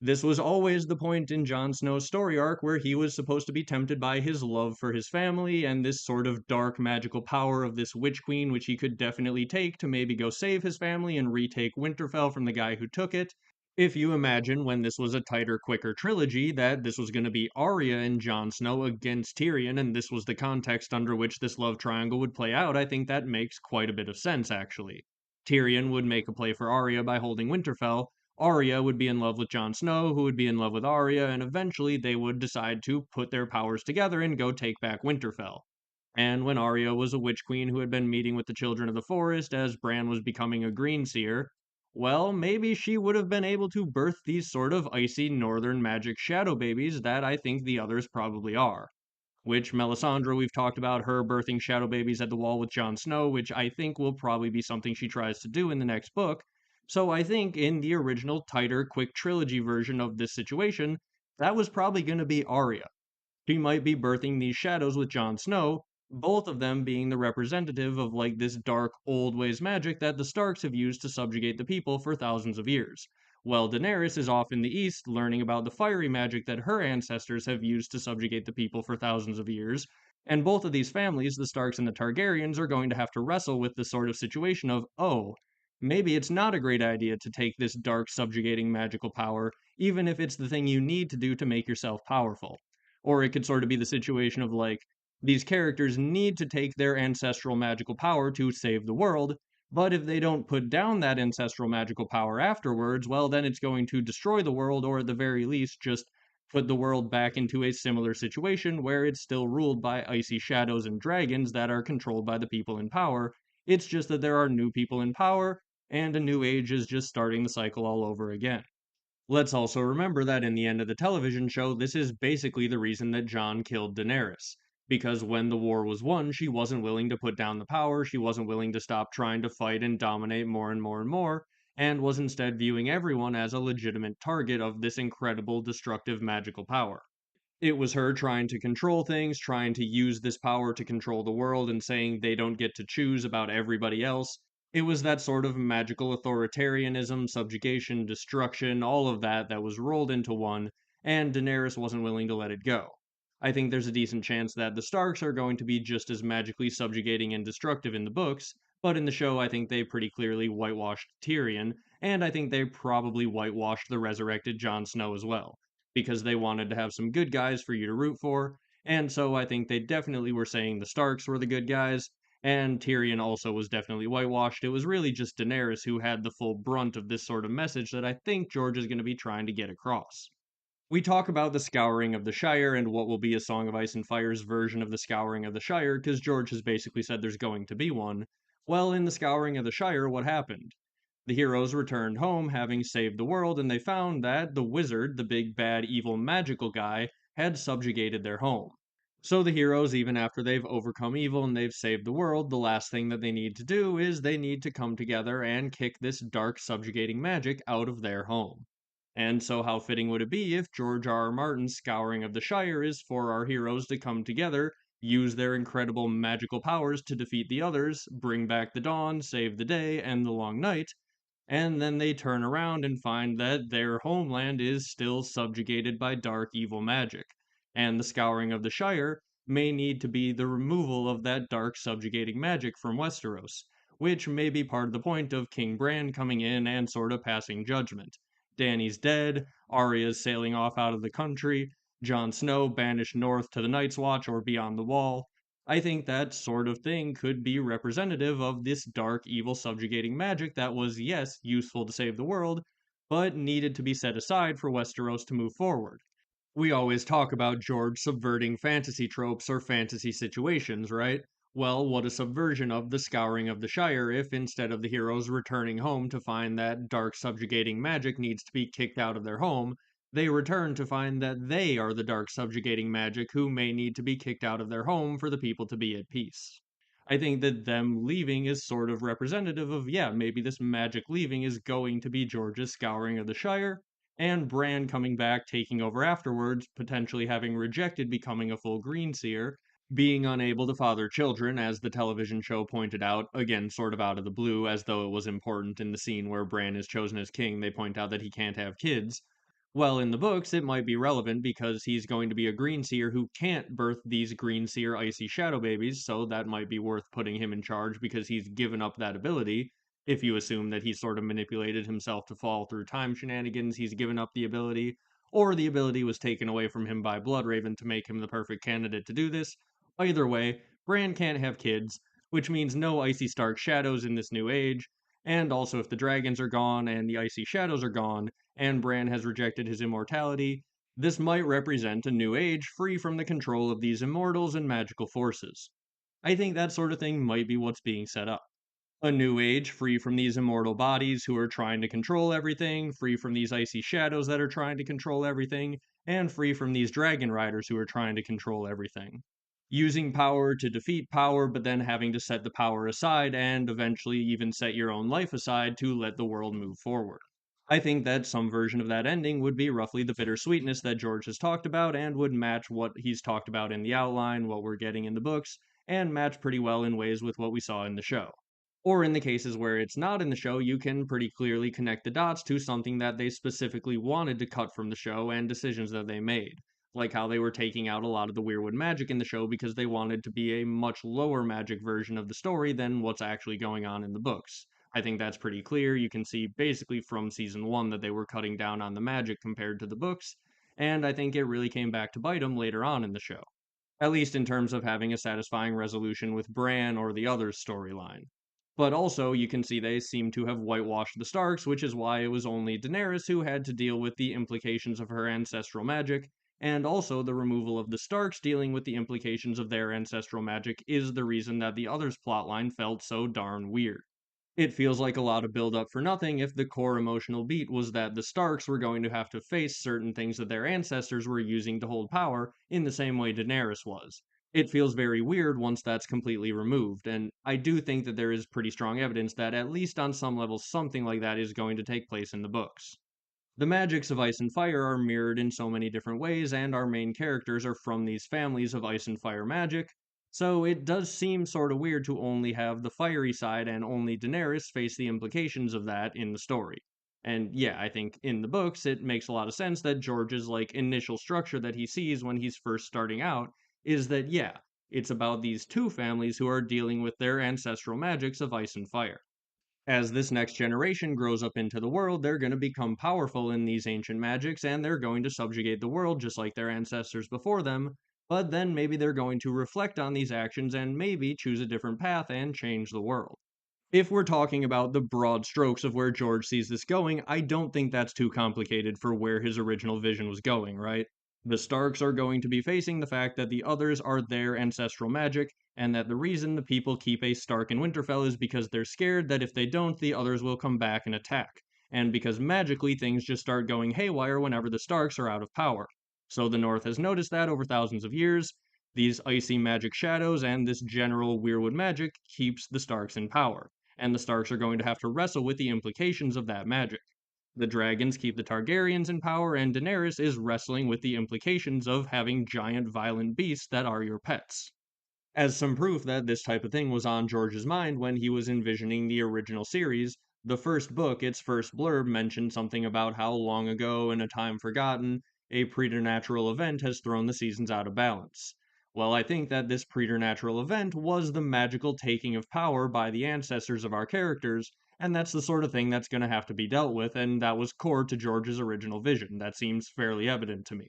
This was always the point in Jon Snow's story arc where he was supposed to be tempted by his love for his family and this sort of dark magical power of this witch queen, which he could definitely take to maybe go save his family and retake Winterfell from the guy who took it. If you imagine when this was a tighter, quicker trilogy, that this was going to be Arya and Jon Snow against Tyrion, and this was the context under which this love triangle would play out, I think that makes quite a bit of sense, actually. Tyrion would make a play for Arya by holding Winterfell. Arya would be in love with Jon Snow, who would be in love with Arya, and eventually they would decide to put their powers together and go take back Winterfell. And when Arya was a witch queen who had been meeting with the children of the forest as Bran was becoming a green seer, well, maybe she would have been able to birth these sort of icy northern magic shadow babies that I think the others probably are. Which Melisandre, we've talked about her birthing shadow babies at the wall with Jon Snow, which I think will probably be something she tries to do in the next book. So I think in the original, tighter, quick trilogy version of this situation, that was probably going to be Arya. She might be birthing these shadows with Jon Snow, both of them being the representative of like this dark, old ways magic that the Starks have used to subjugate the people for thousands of years. While Daenerys is off in the east learning about the fiery magic that her ancestors have used to subjugate the people for thousands of years, and both of these families, the Starks and the Targaryens, are going to have to wrestle with the sort of situation of, oh, maybe it's not a great idea to take this dark, subjugating magical power, even if it's the thing you need to do to make yourself powerful. Or it could sort of be the situation of like, these characters need to take their ancestral magical power to save the world, but if they don't put down that ancestral magical power afterwards, well, then it's going to destroy the world, or at the very least, just put the world back into a similar situation where it's still ruled by icy shadows and dragons that are controlled by the people in power. It's just that there are new people in power, and a new age is just starting the cycle all over again. Let's also remember that in the end of the television show, this is basically the reason that Jon killed Daenerys. Because when the war was won, she wasn't willing to put down the power, she wasn't willing to stop trying to fight and dominate more and more and more, and was instead viewing everyone as a legitimate target of this incredible destructive magical power. It was her trying to control things, trying to use this power to control the world, and saying they don't get to choose about everybody else. It was that sort of magical authoritarianism, subjugation, destruction, all of that that was rolled into one, and Daenerys wasn't willing to let it go. I think there's a decent chance that the Starks are going to be just as magically subjugating and destructive in the books, but in the show, I think they pretty clearly whitewashed Tyrion, and I think they probably whitewashed the resurrected Jon Snow as well because they wanted to have some good guys for you to root for. And so I think they definitely were saying the Starks were the good guys, and Tyrion also was definitely whitewashed. It was really just Daenerys who had the full brunt of this sort of message that I think George is going to be trying to get across. We talk about the Scouring of the Shire and what will be a Song of Ice and Fire's version of the Scouring of the Shire, because George has basically said there's going to be one. Well, in the Scouring of the Shire, what happened? The heroes returned home having saved the world, and they found that the wizard, the big bad evil magical guy, had subjugated their home. So the heroes, even after they've overcome evil and they've saved the world, the last thing that they need to do is they need to come together and kick this dark subjugating magic out of their home. And so, how fitting would it be if George R. R. Martin's Scouring of the Shire is for our heroes to come together, use their incredible magical powers to defeat the others, bring back the dawn, save the day, and the long night, and then they turn around and find that their homeland is still subjugated by dark evil magic, and the Scouring of the Shire may need to be the removal of that dark subjugating magic from Westeros, which may be part of the point of King Bran coming in and sort of passing judgment. Dany's dead, Arya's sailing off out of the country, Jon Snow banished north to the Night's Watch or beyond the Wall. I think that sort of thing could be representative of this dark, evil, subjugating magic that was, yes, useful to save the world, but needed to be set aside for Westeros to move forward. We always talk about George subverting fantasy tropes or fantasy situations, right? Well, what a subversion of the Scouring of the Shire if instead of the heroes returning home to find that dark subjugating magic needs to be kicked out of their home, they return to find that they are the dark subjugating magic who may need to be kicked out of their home for the people to be at peace. I think that them leaving is sort of representative of, yeah, maybe this magic leaving is going to be George's Scouring of the Shire, and Bran coming back, taking over afterwards, potentially having rejected becoming a full green seer, being unable to father children, as the television show pointed out, again, sort of out of the blue, as though it was important in the scene where Bran is chosen as king, they point out that he can't have kids. Well, in the books, it might be relevant because he's going to be a green seer who can't birth these green seer icy shadow babies, so that might be worth putting him in charge because he's given up that ability. If you assume that he sort of manipulated himself to fall through time shenanigans, he's given up the ability, or the ability was taken away from him by Bloodraven to make him the perfect candidate to do this. Either way, Bran can't have kids, which means no icy Stark shadows in this new age, and also if the dragons are gone and the icy shadows are gone, and Bran has rejected his immortality, this might represent a new age free from the control of these immortals and magical forces. I think that sort of thing might be what's being set up. A new age free from these immortal bodies who are trying to control everything, free from these icy shadows that are trying to control everything, and free from these dragon riders who are trying to control everything. Using power to defeat power, but then having to set the power aside and eventually even set your own life aside to let the world move forward. I think that some version of that ending would be roughly the bittersweetness that George has talked about and would match what he's talked about in the outline, what we're getting in the books, and match pretty well in ways with what we saw in the show. Or in the cases where it's not in the show, you can pretty clearly connect the dots to something that they specifically wanted to cut from the show and decisions that they made. Like how they were taking out a lot of the Weirwood magic in the show because they wanted to be a much lower magic version of the story than what's actually going on in the books. I think that's pretty clear. You can see basically from season 1 that they were cutting down on the magic compared to the books, and I think it really came back to bite them later on in the show. At least in terms of having a satisfying resolution with Bran or the others' storyline. But also, you can see they seem to have whitewashed the Starks, which is why it was only Daenerys who had to deal with the implications of her ancestral magic, and also the removal of the Starks dealing with the implications of their ancestral magic is the reason that the others' plotline felt so darn weird. It feels like a lot of build up for nothing if the core emotional beat was that the Starks were going to have to face certain things that their ancestors were using to hold power in the same way Daenerys was. It feels very weird once that's completely removed, and I do think that there is pretty strong evidence that at least on some level something like that is going to take place in the books. The magics of ice and fire are mirrored in so many different ways, and our main characters are from these families of ice and fire magic, so it does seem sort of weird to only have the fiery side and only Daenerys face the implications of that in the story. And yeah, I think in the books it makes a lot of sense that George's initial structure that he sees when he's first starting out is that yeah, it's about these two families who are dealing with their ancestral magics of ice and fire. As this next generation grows up into the world, they're going to become powerful in these ancient magics and they're going to subjugate the world just like their ancestors before them. But then maybe they're going to reflect on these actions and maybe choose a different path and change the world. If we're talking about the broad strokes of where George sees this going, I don't think that's too complicated for where his original vision was going, right? The Starks are going to be facing the fact that the others are their ancestral magic, and that the reason the people keep a Stark in Winterfell is because they're scared that if they don't, the others will come back and attack. And because magically things just start going haywire whenever the Starks are out of power. So the North has noticed that over thousands of years, these icy magic shadows and this general weirwood magic keeps the Starks in power and the Starks are going to have to wrestle with the implications of that magic. The dragons keep the Targaryens in power, and Daenerys is wrestling with the implications of having giant violent beasts that are your pets. As some proof that this type of thing was on George's mind when he was envisioning the original series, the first book, its first blurb, mentioned something about how long ago, in a time forgotten, a preternatural event has thrown the seasons out of balance. Well, I think that this preternatural event was the magical taking of power by the ancestors of our characters, and that's the sort of thing that's going to have to be dealt with, and that was core to George's original vision. That seems fairly evident to me.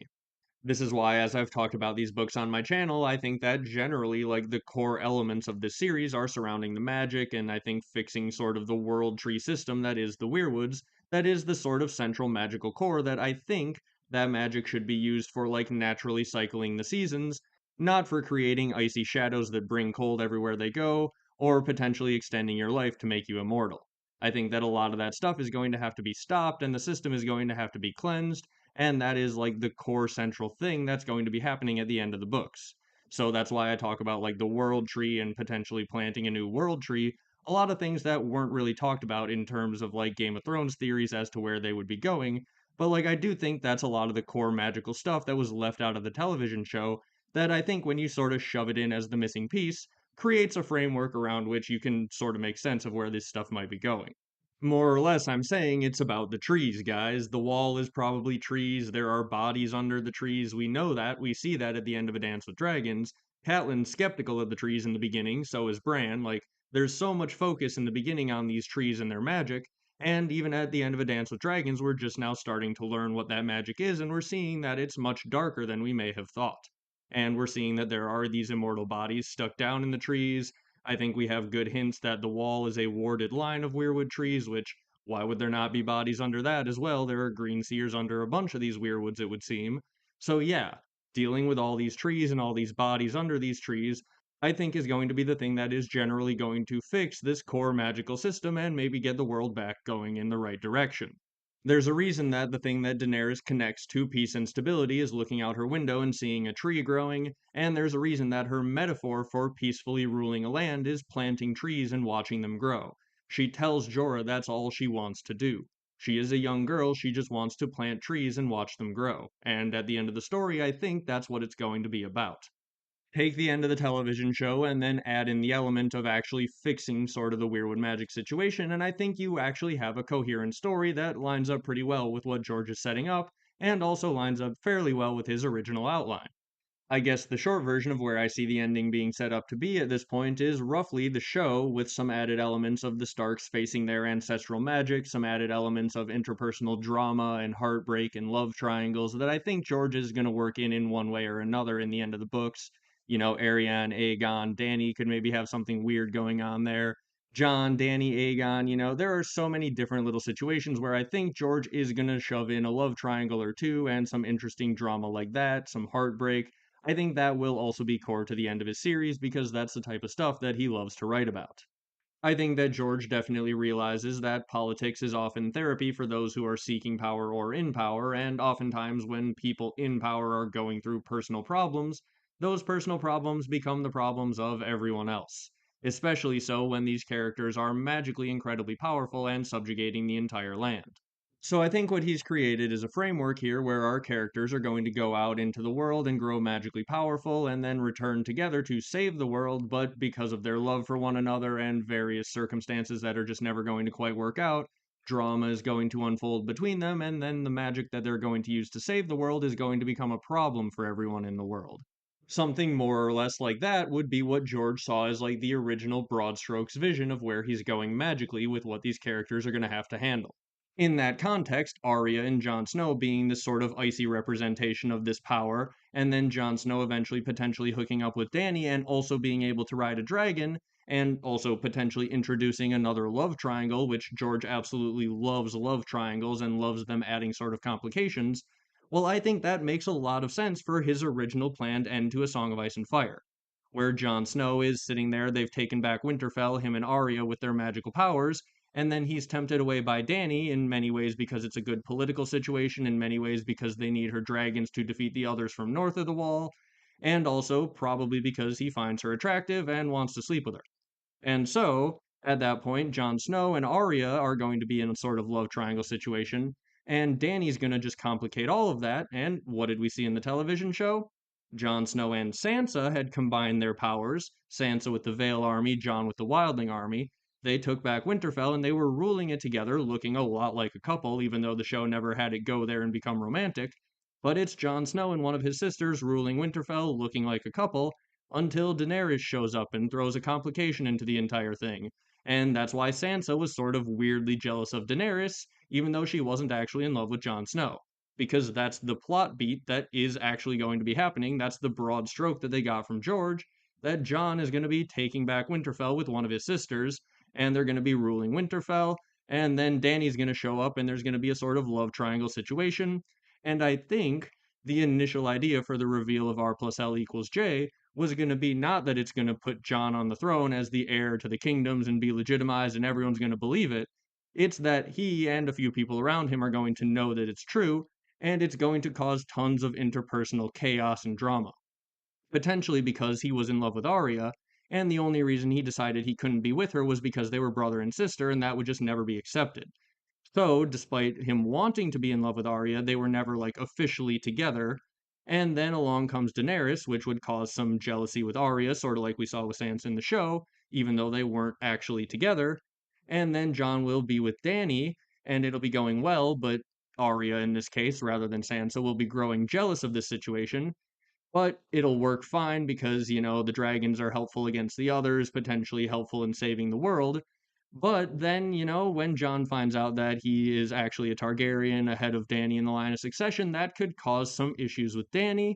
This is why, as I've talked about these books on my channel, I think that generally, the core elements of this series are surrounding the magic, and I think fixing sort of the world tree system that is the Weirwoods, that is the sort of central magical core that I think that magic should be used for, naturally cycling the seasons, not for creating icy shadows that bring cold everywhere they go, or potentially extending your life to make you immortal. I think that a lot of that stuff is going to have to be stopped, and the system is going to have to be cleansed and that is the core central thing that's going to be happening at the end of the books. So that's why I talk about the world tree and potentially planting a new world tree. A lot of things that weren't really talked about in terms of Game of Thrones theories as to where they would be going. But I do think that's a lot of the core magical stuff that was left out of the television show that I think when you sort of shove it in as the missing piece, creates a framework around which you can sort of make sense of where this stuff might be going. More or less, I'm saying it's about the trees, guys. The wall is probably trees. There are bodies under the trees. We know that. We see that at the end of A Dance with Dragons. Catelyn's skeptical of the trees in the beginning, so is Bran. There's so much focus in the beginning on these trees and their magic, and even at the end of A Dance with Dragons, we're just now starting to learn what that magic is, and we're seeing that it's much darker than we may have thought. And we're seeing that there are these immortal bodies stuck down in the trees, I think we have good hints that the wall is a warded line of weirwood trees, which why would there not be bodies under that as well? There are green seers under a bunch of these weirwoods, it would seem. So yeah, dealing with all these trees and all these bodies under these trees, I think is going to be the thing that is generally going to fix this core magical system and maybe get the world back going in the right direction. There's a reason that the thing that Daenerys connects to peace and stability is looking out her window and seeing a tree growing, and there's a reason that her metaphor for peacefully ruling a land is planting trees and watching them grow. She tells Jorah that's all she wants to do. She is a young girl, she just wants to plant trees and watch them grow. And at the end of the story, I think that's what it's going to be about. Take the end of the television show and then add in the element of actually fixing sort of the Weirwood magic situation, and I think you actually have a coherent story that lines up pretty well with what George is setting up, and also lines up fairly well with his original outline. I guess the short version of where I see the ending being set up to be at this point is roughly the show, with some added elements of the Starks facing their ancestral magic, some added elements of interpersonal drama and heartbreak and love triangles that I think George is going to work in one way or another in the end of the books. Arya and Aegon, Dany could maybe have something weird going on there. John, Dany, Aegon, there are so many different little situations where I think George is going to shove in a love triangle or two and some interesting drama like that, some heartbreak. I think that will also be core to the end of his series because that's the type of stuff that he loves to write about. I think that George definitely realizes that politics is often therapy for those who are seeking power or in power, and oftentimes when people in power are going through personal problems, those personal problems become the problems of everyone else. Especially so when these characters are magically incredibly powerful and subjugating the entire land. So I think what he's created is a framework here where our characters are going to go out into the world and grow magically powerful and then return together to save the world, but because of their love for one another and various circumstances that are just never going to quite work out, drama is going to unfold between them, and then the magic that they're going to use to save the world is going to become a problem for everyone in the world. Something more or less like that would be what George saw as like the original broad strokes vision of where he's going magically with what these characters are going to have to handle. In that context, Arya and Jon Snow being this sort of icy representation of this power, and then Jon Snow eventually potentially hooking up with Dany and also being able to ride a dragon, and also potentially introducing another love triangle, which George absolutely loves love triangles and loves them adding sort of complications. Well, I think that makes a lot of sense for his original planned end to A Song of Ice and Fire, where Jon Snow is sitting there, they've taken back Winterfell, him and Arya with their magical powers, and then he's tempted away by Dany in many ways because it's a good political situation, in many ways because they need her dragons to defeat the others from north of the wall, and also probably because he finds her attractive and wants to sleep with her. And so, at that point, Jon Snow and Arya are going to be in a sort of love triangle situation, and Dany's going to just complicate all of that. And what did we see in the television show? Jon Snow and Sansa had combined their powers, Sansa with the Vale army, Jon with the Wildling army. They took back Winterfell and they were ruling it together, looking a lot like a couple, even though the show never had it go there and become romantic. But it's Jon Snow and one of his sisters ruling Winterfell, looking like a couple, until Daenerys shows up and throws a complication into the entire thing. And that's why Sansa was sort of weirdly jealous of Daenerys, even though she wasn't actually in love with Jon Snow. Because that's the plot beat that is actually going to be happening. That's the broad stroke that they got from George, that Jon is going to be taking back Winterfell with one of his sisters, and they're going to be ruling Winterfell, and then Dany's going to show up, and there's going to be a sort of love triangle situation. And I think the initial idea for the reveal of R plus L equals J was going to be not that it's going to put Jon on the throne as the heir to the kingdoms and be legitimized and everyone's going to believe it. It's that he and a few people around him are going to know that it's true, and it's going to cause tons of interpersonal chaos and drama. Potentially because he was in love with Arya, and the only reason he decided he couldn't be with her was because they were brother and sister, and that would just never be accepted. So, despite him wanting to be in love with Arya, they were never like officially together. And then along comes Daenerys, which would cause some jealousy with Arya, sort of like we saw with Sansa in the show, even though they weren't actually together. And then Jon will be with Dany, and it'll be going well, but Arya in this case, rather than Sansa, will be growing jealous of this situation, but it'll work fine because, the dragons are helpful against the others, potentially helpful in saving the world. But then, when Jon finds out that he is actually a Targaryen ahead of Dany in the line of succession, that could cause some issues with Dany,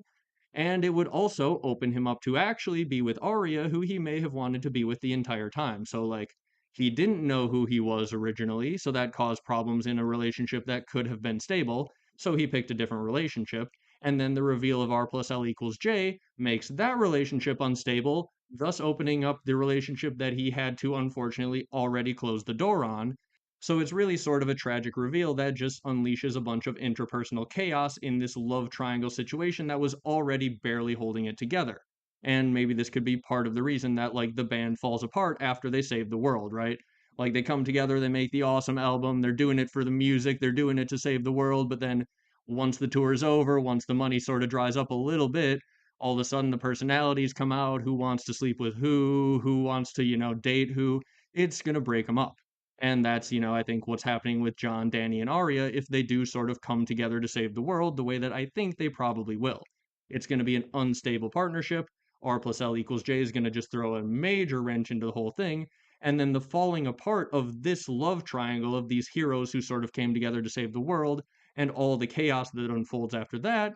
and it would also open him up to actually be with Arya, who he may have wanted to be with the entire time. So, like, he didn't know who he was originally, so that caused problems in a relationship that could have been stable, so he picked a different relationship. And then the reveal of R plus L equals J makes that relationship unstable, thus opening up the relationship that he had to unfortunately already close the door on. So it's really sort of a tragic reveal that just unleashes a bunch of interpersonal chaos in this love triangle situation that was already barely holding it together. And maybe this could be part of the reason that like the band falls apart after they save the world, right? Like they come together, they make the awesome album, they're doing it for the music, they're doing it to save the world, but then once the tour is over, once the money sort of dries up a little bit, all of a sudden the personalities come out, who wants to sleep with who wants to, date who. It's going to break them up. And that's, I think what's happening with Jon, Dany, and Arya if they do sort of come together to save the world the way that I think they probably will. It's going to be an unstable partnership. R plus L equals J is going to just throw a major wrench into the whole thing. And then the falling apart of this love triangle of these heroes who sort of came together to save the world and all the chaos that unfolds after that,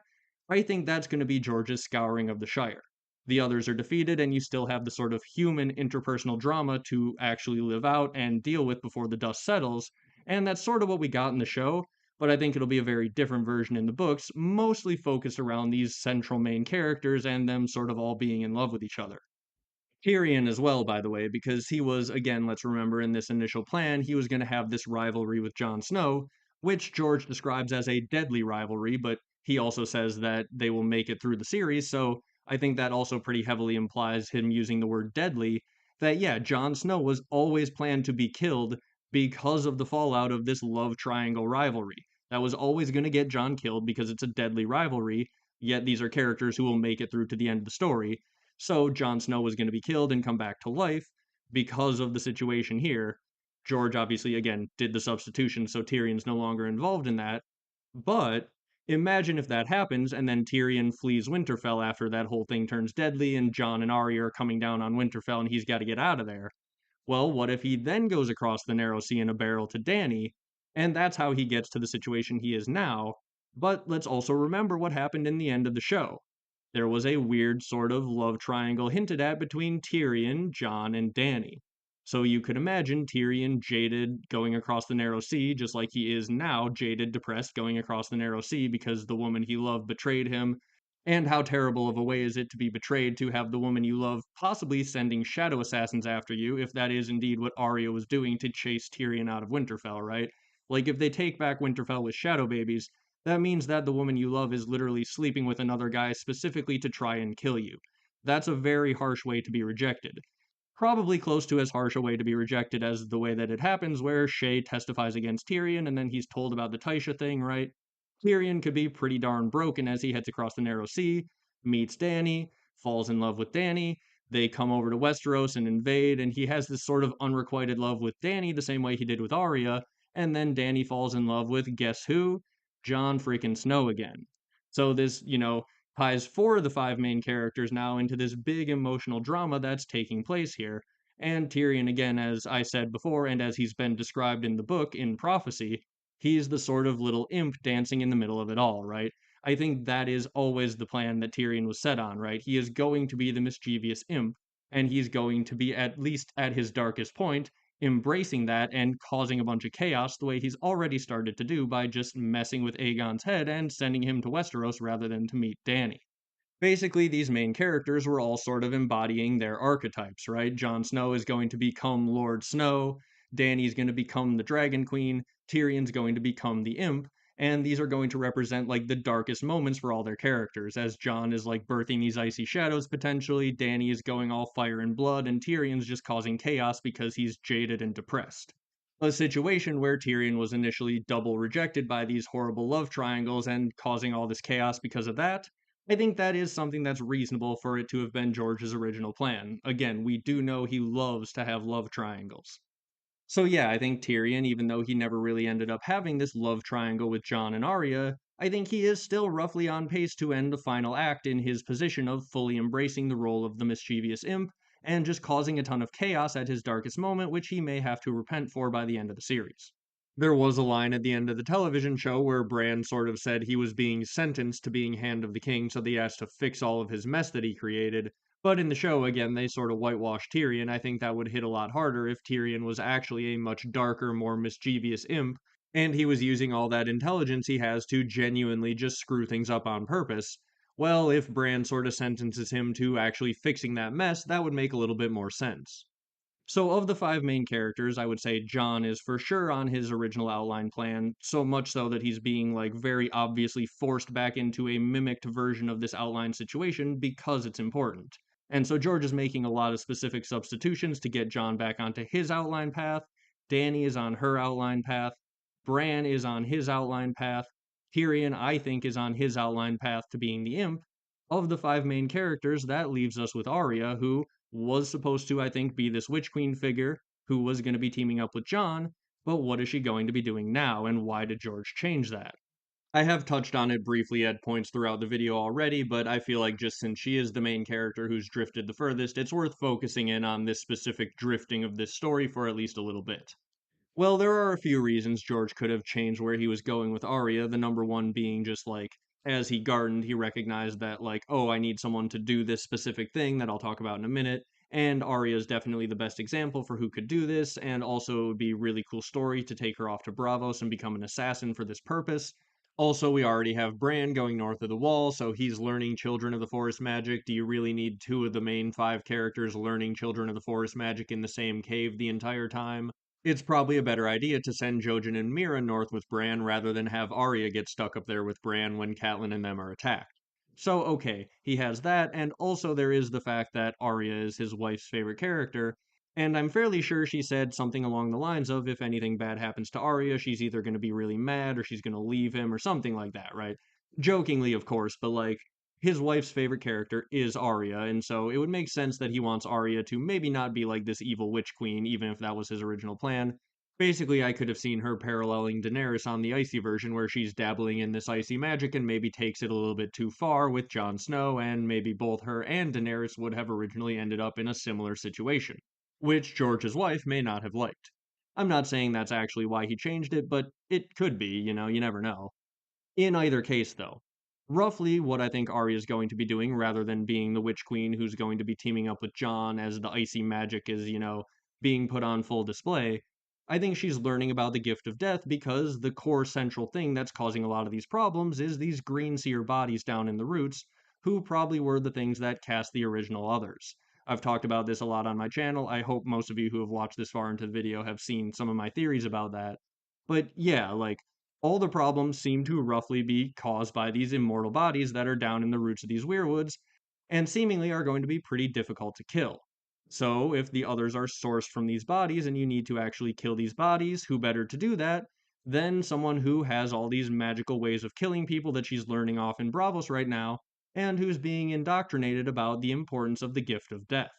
I think that's going to be George's scouring of the Shire. The others are defeated, and you still have the sort of human interpersonal drama to actually live out and deal with before the dust settles, and that's sort of what we got in the show, but I think it'll be a very different version in the books, mostly focused around these central main characters and them sort of all being in love with each other. Tyrion as well, by the way, because he was, again, let's remember in this initial plan, he was going to have this rivalry with Jon Snow, which George describes as a deadly rivalry, but he also says that they will make it through the series, so I think that also pretty heavily implies him using the word deadly, that yeah, Jon Snow was always planned to be killed because of the fallout of this love triangle rivalry. That was always going to get Jon killed because it's a deadly rivalry, yet these are characters who will make it through to the end of the story. So Jon Snow was going to be killed and come back to life because of the situation here. George obviously, again, did the substitution, so Tyrion's no longer involved in that. But imagine if that happens and then Tyrion flees Winterfell after that whole thing turns deadly and Jon and Arya are coming down on Winterfell and he's got to get out of there. Well, what if he then goes across the narrow sea in a barrel to Dany, and that's how he gets to the situation he is now? But let's also remember what happened in the end of the show. There was a weird sort of love triangle hinted at between Tyrion, Jon, and Dany. So you could imagine Tyrion jaded going across the narrow sea, just like he is now jaded, depressed going across the narrow sea because the woman he loved betrayed him. And how terrible of a way is it to be betrayed to have the woman you love possibly sending shadow assassins after you, if that is indeed what Arya was doing to chase Tyrion out of Winterfell, right? Like, if they take back Winterfell with shadow babies, that means that the woman you love is literally sleeping with another guy specifically to try and kill you. That's a very harsh way to be rejected. Probably close to as harsh a way to be rejected as the way that it happens, where Shay testifies against Tyrion and then he's told about the Tysha thing, right? Tyrion could be pretty darn broken as he heads across the narrow sea, meets Dany, falls in love with Dany. They come over to Westeros and invade, and he has this sort of unrequited love with Dany, the same way he did with Arya. And then Dany falls in love with guess who? Jon freaking Snow again. So this, ties four of the five main characters now into this big emotional drama that's taking place here. And Tyrion, again, as I said before, and as he's been described in the book in Prophecy, he's the sort of little imp dancing in the middle of it all, right? I think that is always the plan that Tyrion was set on, right? He is going to be the mischievous imp, and he's going to be, at least at his darkest point, embracing that and causing a bunch of chaos the way he's already started to do by just messing with Aegon's head and sending him to Westeros rather than to meet Dany. Basically, these main characters were all sort of embodying their archetypes, right? Jon Snow is going to become Lord Snow, Dany's going to become the Dragon Queen, Tyrion's going to become the Imp, and these are going to represent like the darkest moments for all their characters, as Jon is like birthing these icy shadows potentially, Dany is going all fire and blood, and Tyrion's just causing chaos because he's jaded and depressed. A situation where Tyrion was initially double rejected by these horrible love triangles and causing all this chaos because of that. I think that is something that's reasonable for it to have been George's original plan. Again, we do know he loves to have love triangles. So yeah, I think Tyrion, even though he never really ended up having this love triangle with Jon and Arya, I think he is still roughly on pace to end the final act in his position of fully embracing the role of the mischievous imp and just causing a ton of chaos at his darkest moment, which he may have to repent for by the end of the series. There was a line at the end of the television show where Bran sort of said he was being sentenced to being Hand of the King, so he has to fix all of his mess that he created. But in the show, again, they sort of whitewashed Tyrion. I think that would hit a lot harder if Tyrion was actually a much darker, more mischievous imp, and he was using all that intelligence he has to genuinely just screw things up on purpose. Well, if Bran sort of sentences him to actually fixing that mess, that would make a little bit more sense. So, of the five main characters, I would say Jon is for sure on his original outline plan, so much so that he's being like very obviously forced back into a mimicked version of this outline situation because it's important. And so George is making a lot of specific substitutions to get Jon back onto his outline path. Dany is on her outline path. Bran is on his outline path. Tyrion, I think, is on his outline path to being the imp. Of the five main characters, that leaves us with Arya, who was supposed to, I think, be this Witch Queen figure who was going to be teaming up with Jon, but what is she going to be doing now, and why did George change that? I have touched on it briefly at points throughout the video already, but I feel like just since she is the main character who's drifted the furthest, it's worth focusing in on this specific drifting of this story for at least a little bit. Well, there are a few reasons George could have changed where he was going with Arya, the number one being just like, as he gardened, he recognized that, like, oh, I need someone to do this specific thing that I'll talk about in a minute. And Arya is definitely the best example for who could do this, and also it would be a really cool story to take her off to Bravos and become an assassin for this purpose. Also, we already have Bran going north of the Wall, so he's learning Children of the Forest magic. Do you really need two of the main five characters learning Children of the Forest magic in the same cave the entire time? It's probably a better idea to send Jojen and Mira north with Bran rather than have Arya get stuck up there with Bran when Catelyn and them are attacked. So, okay, he has that, and also there is the fact that Arya is his wife's favorite character, and I'm fairly sure she said something along the lines of if anything bad happens to Arya, she's either going to be really mad or she's going to leave him or something like that, right? Jokingly, of course, but like his wife's favorite character is Arya, and so it would make sense that he wants Arya to maybe not be like this evil witch queen, even if that was his original plan. Basically, I could have seen her paralleling Daenerys on the icy version, where she's dabbling in this icy magic and maybe takes it a little bit too far with Jon Snow, and maybe both her and Daenerys would have originally ended up in a similar situation, which George's wife may not have liked. I'm not saying that's actually why he changed it, but it could be, you never know. In either case, though, roughly what I think Arya is going to be doing rather than being the Witch Queen who's going to be teaming up with Jon as the icy magic is, being put on full display, I think she's learning about the gift of death because the core central thing that's causing a lot of these problems is these green seer bodies down in the roots, who probably were the things that cast the original others. I've talked about this a lot on my channel. I hope most of you who have watched this far into the video have seen some of my theories about that. But yeah, like, all the problems seem to roughly be caused by these immortal bodies that are down in the roots of these weirwoods, and seemingly are going to be pretty difficult to kill. So, if the others are sourced from these bodies and you need to actually kill these bodies, who better to do that than someone who has all these magical ways of killing people that she's learning off in Bravos right now, and who's being indoctrinated about the importance of the gift of death.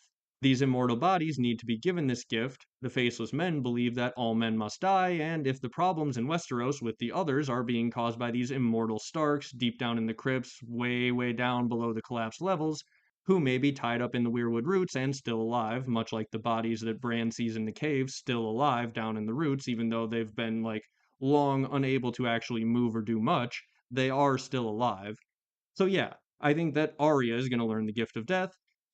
These immortal bodies need to be given this gift. The faceless men believe that all men must die, and if the problems in Westeros with the others are being caused by these immortal Starks deep down in the crypts, way, way down below the collapsed levels, who may be tied up in the weirwood roots and still alive, much like the bodies that Bran sees in the caves, still alive down in the roots, even though they've been, like, long unable to actually move or do much, they are still alive. So yeah, I think that Arya is going to learn the gift of death,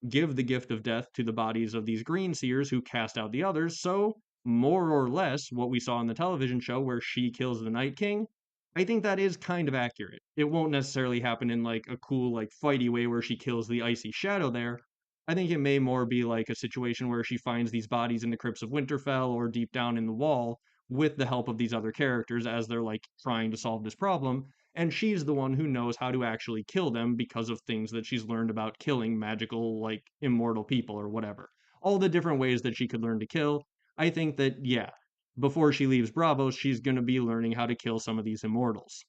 give the gift of death to the bodies of these green seers who cast out the others. So more or less what we saw in the television show where she kills the Night King, I think that is kind of accurate. It won't necessarily happen in like a cool like fighty way where she kills the icy shadow there. I think it may more be like a situation where she finds these bodies in the crypts of Winterfell or deep down in the wall with the help of these other characters as they're like trying to solve this problem, and she's the one who knows how to actually kill them because of things that she's learned about killing magical, like, immortal people or whatever. All the different ways that she could learn to kill. I think that, yeah, before she leaves Bravos, she's going to be learning how to kill some of these immortals.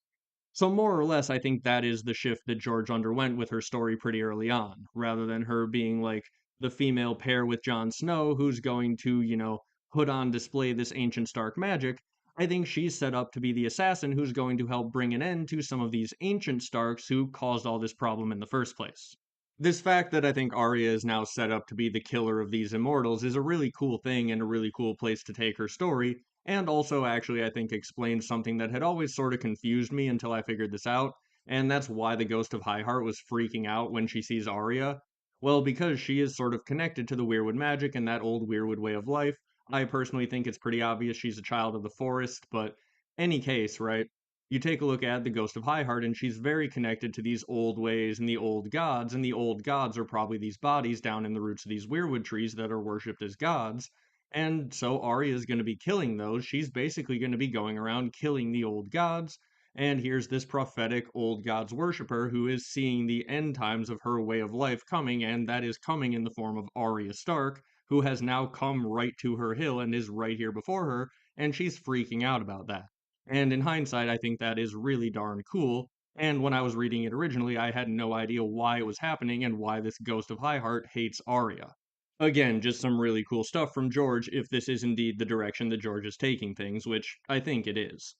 So, more or less, I think that is the shift that George underwent with her story pretty early on, rather than her being like the female pair with Jon Snow who's going to, put on display this ancient Stark magic. I think she's set up to be the assassin who's going to help bring an end to some of these ancient Starks who caused all this problem in the first place. This fact that I think Arya is now set up to be the killer of these immortals is a really cool thing and a really cool place to take her story, and also actually I think explains something that had always sort of confused me until I figured this out, and that's why the Ghost of Highheart was freaking out when she sees Arya. Well, because she is sort of connected to the Weirwood magic and that old Weirwood way of life. I personally think it's pretty obvious she's a child of the forest, but any case, right? You take a look at the Ghost of Highheart, and she's very connected to these old ways and the old gods are probably these bodies down in the roots of these weirwood trees that are worshipped as gods. And so Arya is going to be killing those. She's basically going to be going around killing the old gods. And here's this prophetic old gods worshiper who is seeing the end times of her way of life coming, and that is coming in the form of Arya Stark, who has now come right to her hill and is right here before her, and she's freaking out about that. And in hindsight, I think that is really darn cool. And when I was reading it originally, I had no idea why it was happening and why this Ghost of Highheart hates Arya. Again, just some really cool stuff from George if this is indeed the direction that George is taking things, which I think it is.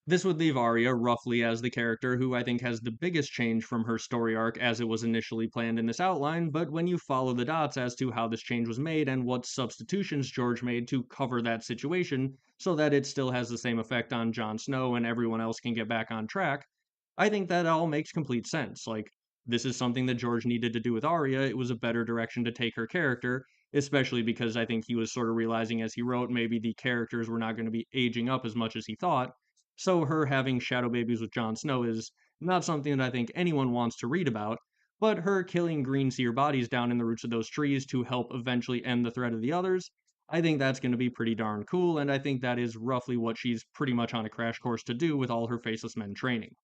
This would leave Arya roughly as the character who I think has the biggest change from her story arc as it was initially planned in this outline, but when you follow the dots as to how this change was made and what substitutions George made to cover that situation so that it still has the same effect on Jon Snow and everyone else can get back on track, I think that all makes complete sense. Like, this is something that George needed to do with Arya. It was a better direction to take her character, especially because I think he was sort of realizing as he wrote maybe the characters were not going to be aging up as much as he thought, So her having shadow babies with Jon Snow is not something that I think anyone wants to read about, but her killing green seer bodies down in the roots of those trees to help eventually end the threat of the others, I think that's going to be pretty darn cool, and I think that is roughly what she's pretty much on a crash course to do with all her Faceless Men training.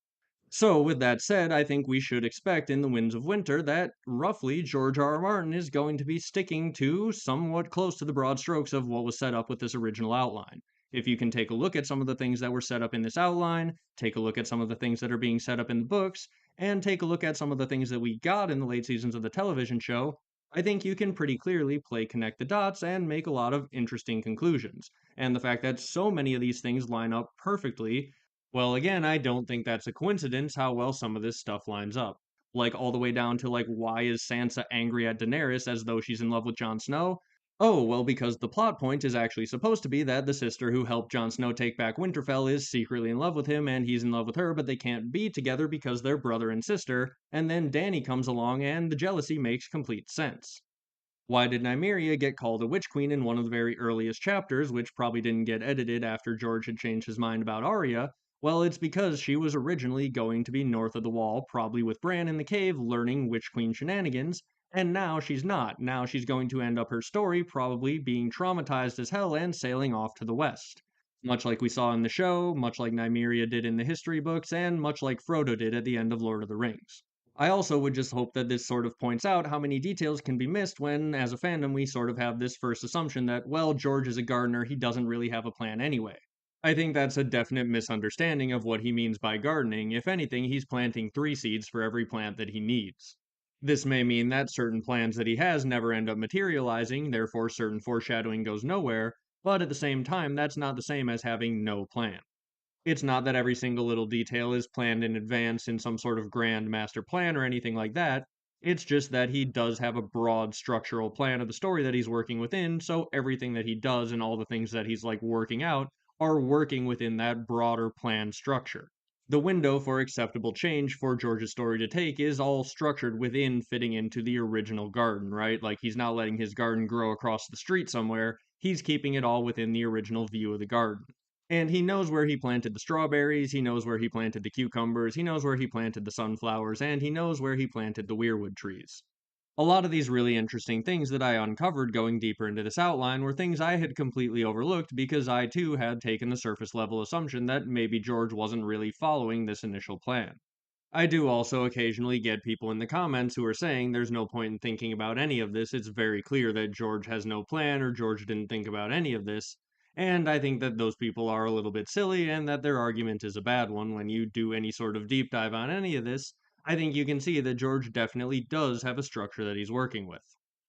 So, with that said, I think we should expect in The Winds of Winter that roughly George R. R. Martin is going to be sticking to somewhat close to the broad strokes of what was set up with this original outline. If you can take a look at some of the things that were set up in this outline, take a look at some of the things that are being set up in the books, and take a look at some of the things that we got in the late seasons of the television show, I think you can pretty clearly connect the dots and make a lot of interesting conclusions. And the fact that so many of these things line up perfectly, well, again, I don't think that's a coincidence how well some of this stuff lines up. Like, all the way down to, like, why is Sansa angry at Daenerys as though she's in love with Jon Snow? Oh, well, because the plot point is actually supposed to be that the sister who helped Jon Snow take back Winterfell is secretly in love with him and he's in love with her, but they can't be together because they're brother and sister, and then Dany comes along and the jealousy makes complete sense. Why did Nymeria get called a witch queen in one of the very earliest chapters, which probably didn't get edited after George had changed his mind about Arya? Well, it's because she was originally going to be north of the wall, probably with Bran in the cave learning witch queen shenanigans, and now she's not. Now she's going to end up her story probably being traumatized as hell and sailing off to the west. Much like we saw in the show, much like Nymeria did in the history books, and much like Frodo did at the end of Lord of the Rings. I also would just hope that this sort of points out how many details can be missed when, as a fandom, we sort of have this first assumption that, well, George is a gardener, he doesn't really have a plan anyway. I think that's a definite misunderstanding of what he means by gardening. If anything, he's planting 3 seeds for every plant that he needs. This may mean that certain plans that he has never end up materializing, therefore certain foreshadowing goes nowhere, but at the same time, that's not the same as having no plan. It's not that every single little detail is planned in advance in some sort of grand master plan or anything like that. It's just that he does have a broad structural plan of the story that he's working within, so everything that he does and all the things that he's like working out are working within that broader plan structure. The window for acceptable change for George's story to take is all structured within fitting into the original garden, right? Like he's not letting his garden grow across the street somewhere, he's keeping it all within the original view of the garden. And he knows where he planted the strawberries, he knows where he planted the cucumbers, he knows where he planted the sunflowers, and he knows where he planted the weirwood trees. A lot of these really interesting things that I uncovered going deeper into this outline were things I had completely overlooked because I too had taken the surface level assumption that maybe George wasn't really following this initial plan. I do also occasionally get people in the comments who are saying there's no point in thinking about any of this. It's very clear that George has no plan or George didn't think about any of this. And I think that those people are a little bit silly and that their argument is a bad one. When you do any sort of deep dive on any of this, I think you can see that George definitely does have a structure that he's working with.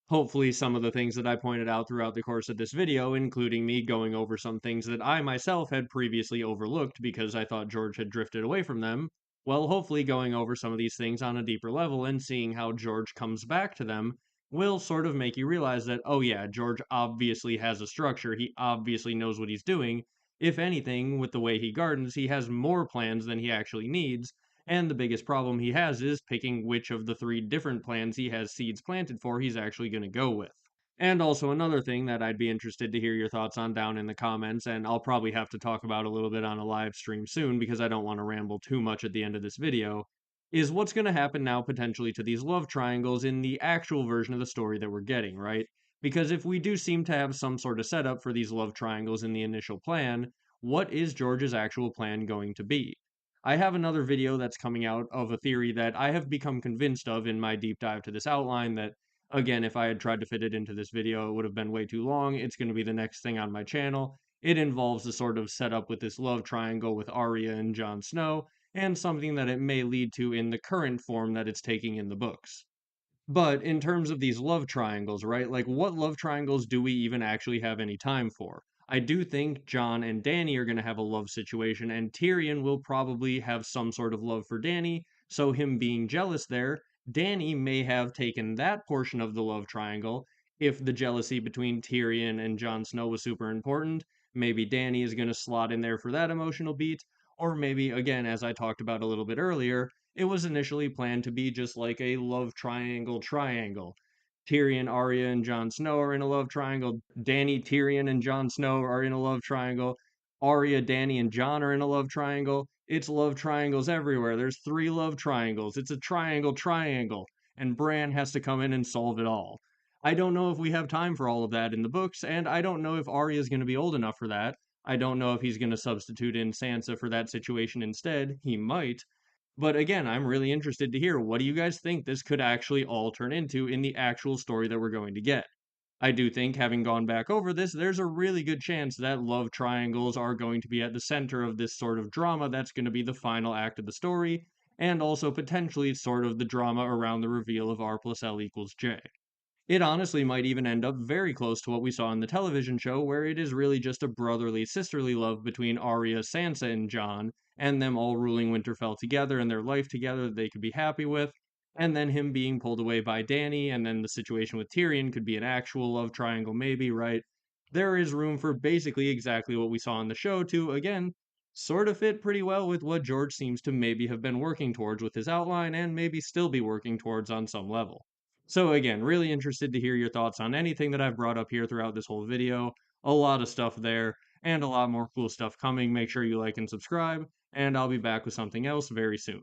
Hopefully, some of the things that I pointed out throughout the course of this video, including me going over some things that I myself had previously overlooked because I thought George had drifted away from them, well, hopefully, going over some of these things on a deeper level and seeing how George comes back to them will sort of make you realize that, oh, yeah, George obviously has a structure. He obviously knows what he's doing. If anything, with the way he gardens, he has more plans than he actually needs. And the biggest problem he has is picking which of the 3 different plans he has seeds planted for he's actually going to go with. And also, another thing that I'd be interested to hear your thoughts on down in the comments, and I'll probably have to talk about a little bit on a live stream soon because I don't want to ramble too much at the end of this video, is what's going to happen now potentially to these love triangles in the actual version of the story that we're getting, right? Because if we do seem to have some sort of setup for these love triangles in the initial plan, what is George's actual plan going to be? I have another video that's coming out of a theory that I have become convinced of in my deep dive to this outline that, again, if I had tried to fit it into this video, it would have been way too long. It's going to be the next thing on my channel. It involves the sort of setup with this love triangle with Arya and Jon Snow, and something that it may lead to in the current form that it's taking in the books. But in terms of these love triangles, right? Like, what love triangles do we even actually have any time for? I do think Jon and Dany are going to have a love situation, and Tyrion will probably have some sort of love for Dany, so him being jealous there, Dany may have taken that portion of the love triangle. If the jealousy between Tyrion and Jon Snow was super important, maybe Dany is going to slot in there for that emotional beat, or maybe, again, as I talked about a little bit earlier, it was initially planned to be just like a love triangle. Tyrion, Arya, and Jon Snow are in a love triangle. Dany, Tyrion, and Jon Snow are in a love triangle. Arya, Dany, and Jon are in a love triangle. It's love triangles everywhere. There's three love triangles. It's a triangle, and Bran has to come in and solve it all. I don't know if we have time for all of that in the books, and I don't know if Arya's going to be old enough for that. I don't know if he's going to substitute in Sansa for that situation instead. He might. But again, I'm really interested to hear, what do you guys think this could actually all turn into in the actual story that we're going to get? I do think, having gone back over this, there's a really good chance that love triangles are going to be at the center of this sort of drama that's going to be the final act of the story, and also potentially sort of the drama around the reveal of R plus L equals J. It honestly might even end up very close to what we saw in the television show, where it is really just a brotherly, sisterly love between Arya, Sansa, and Jon, and them all ruling Winterfell together and their life together that they could be happy with, and then him being pulled away by Dany, and then the situation with Tyrion could be an actual love triangle, maybe, right? There is room for basically exactly what we saw in the show to, again, sort of fit pretty well with what George seems to maybe have been working towards with his outline, and maybe still be working towards on some level. So again, really interested to hear your thoughts on anything that I've brought up here throughout this whole video. A lot of stuff there, and a lot more cool stuff coming. Make sure you like and subscribe, and I'll be back with something else very soon.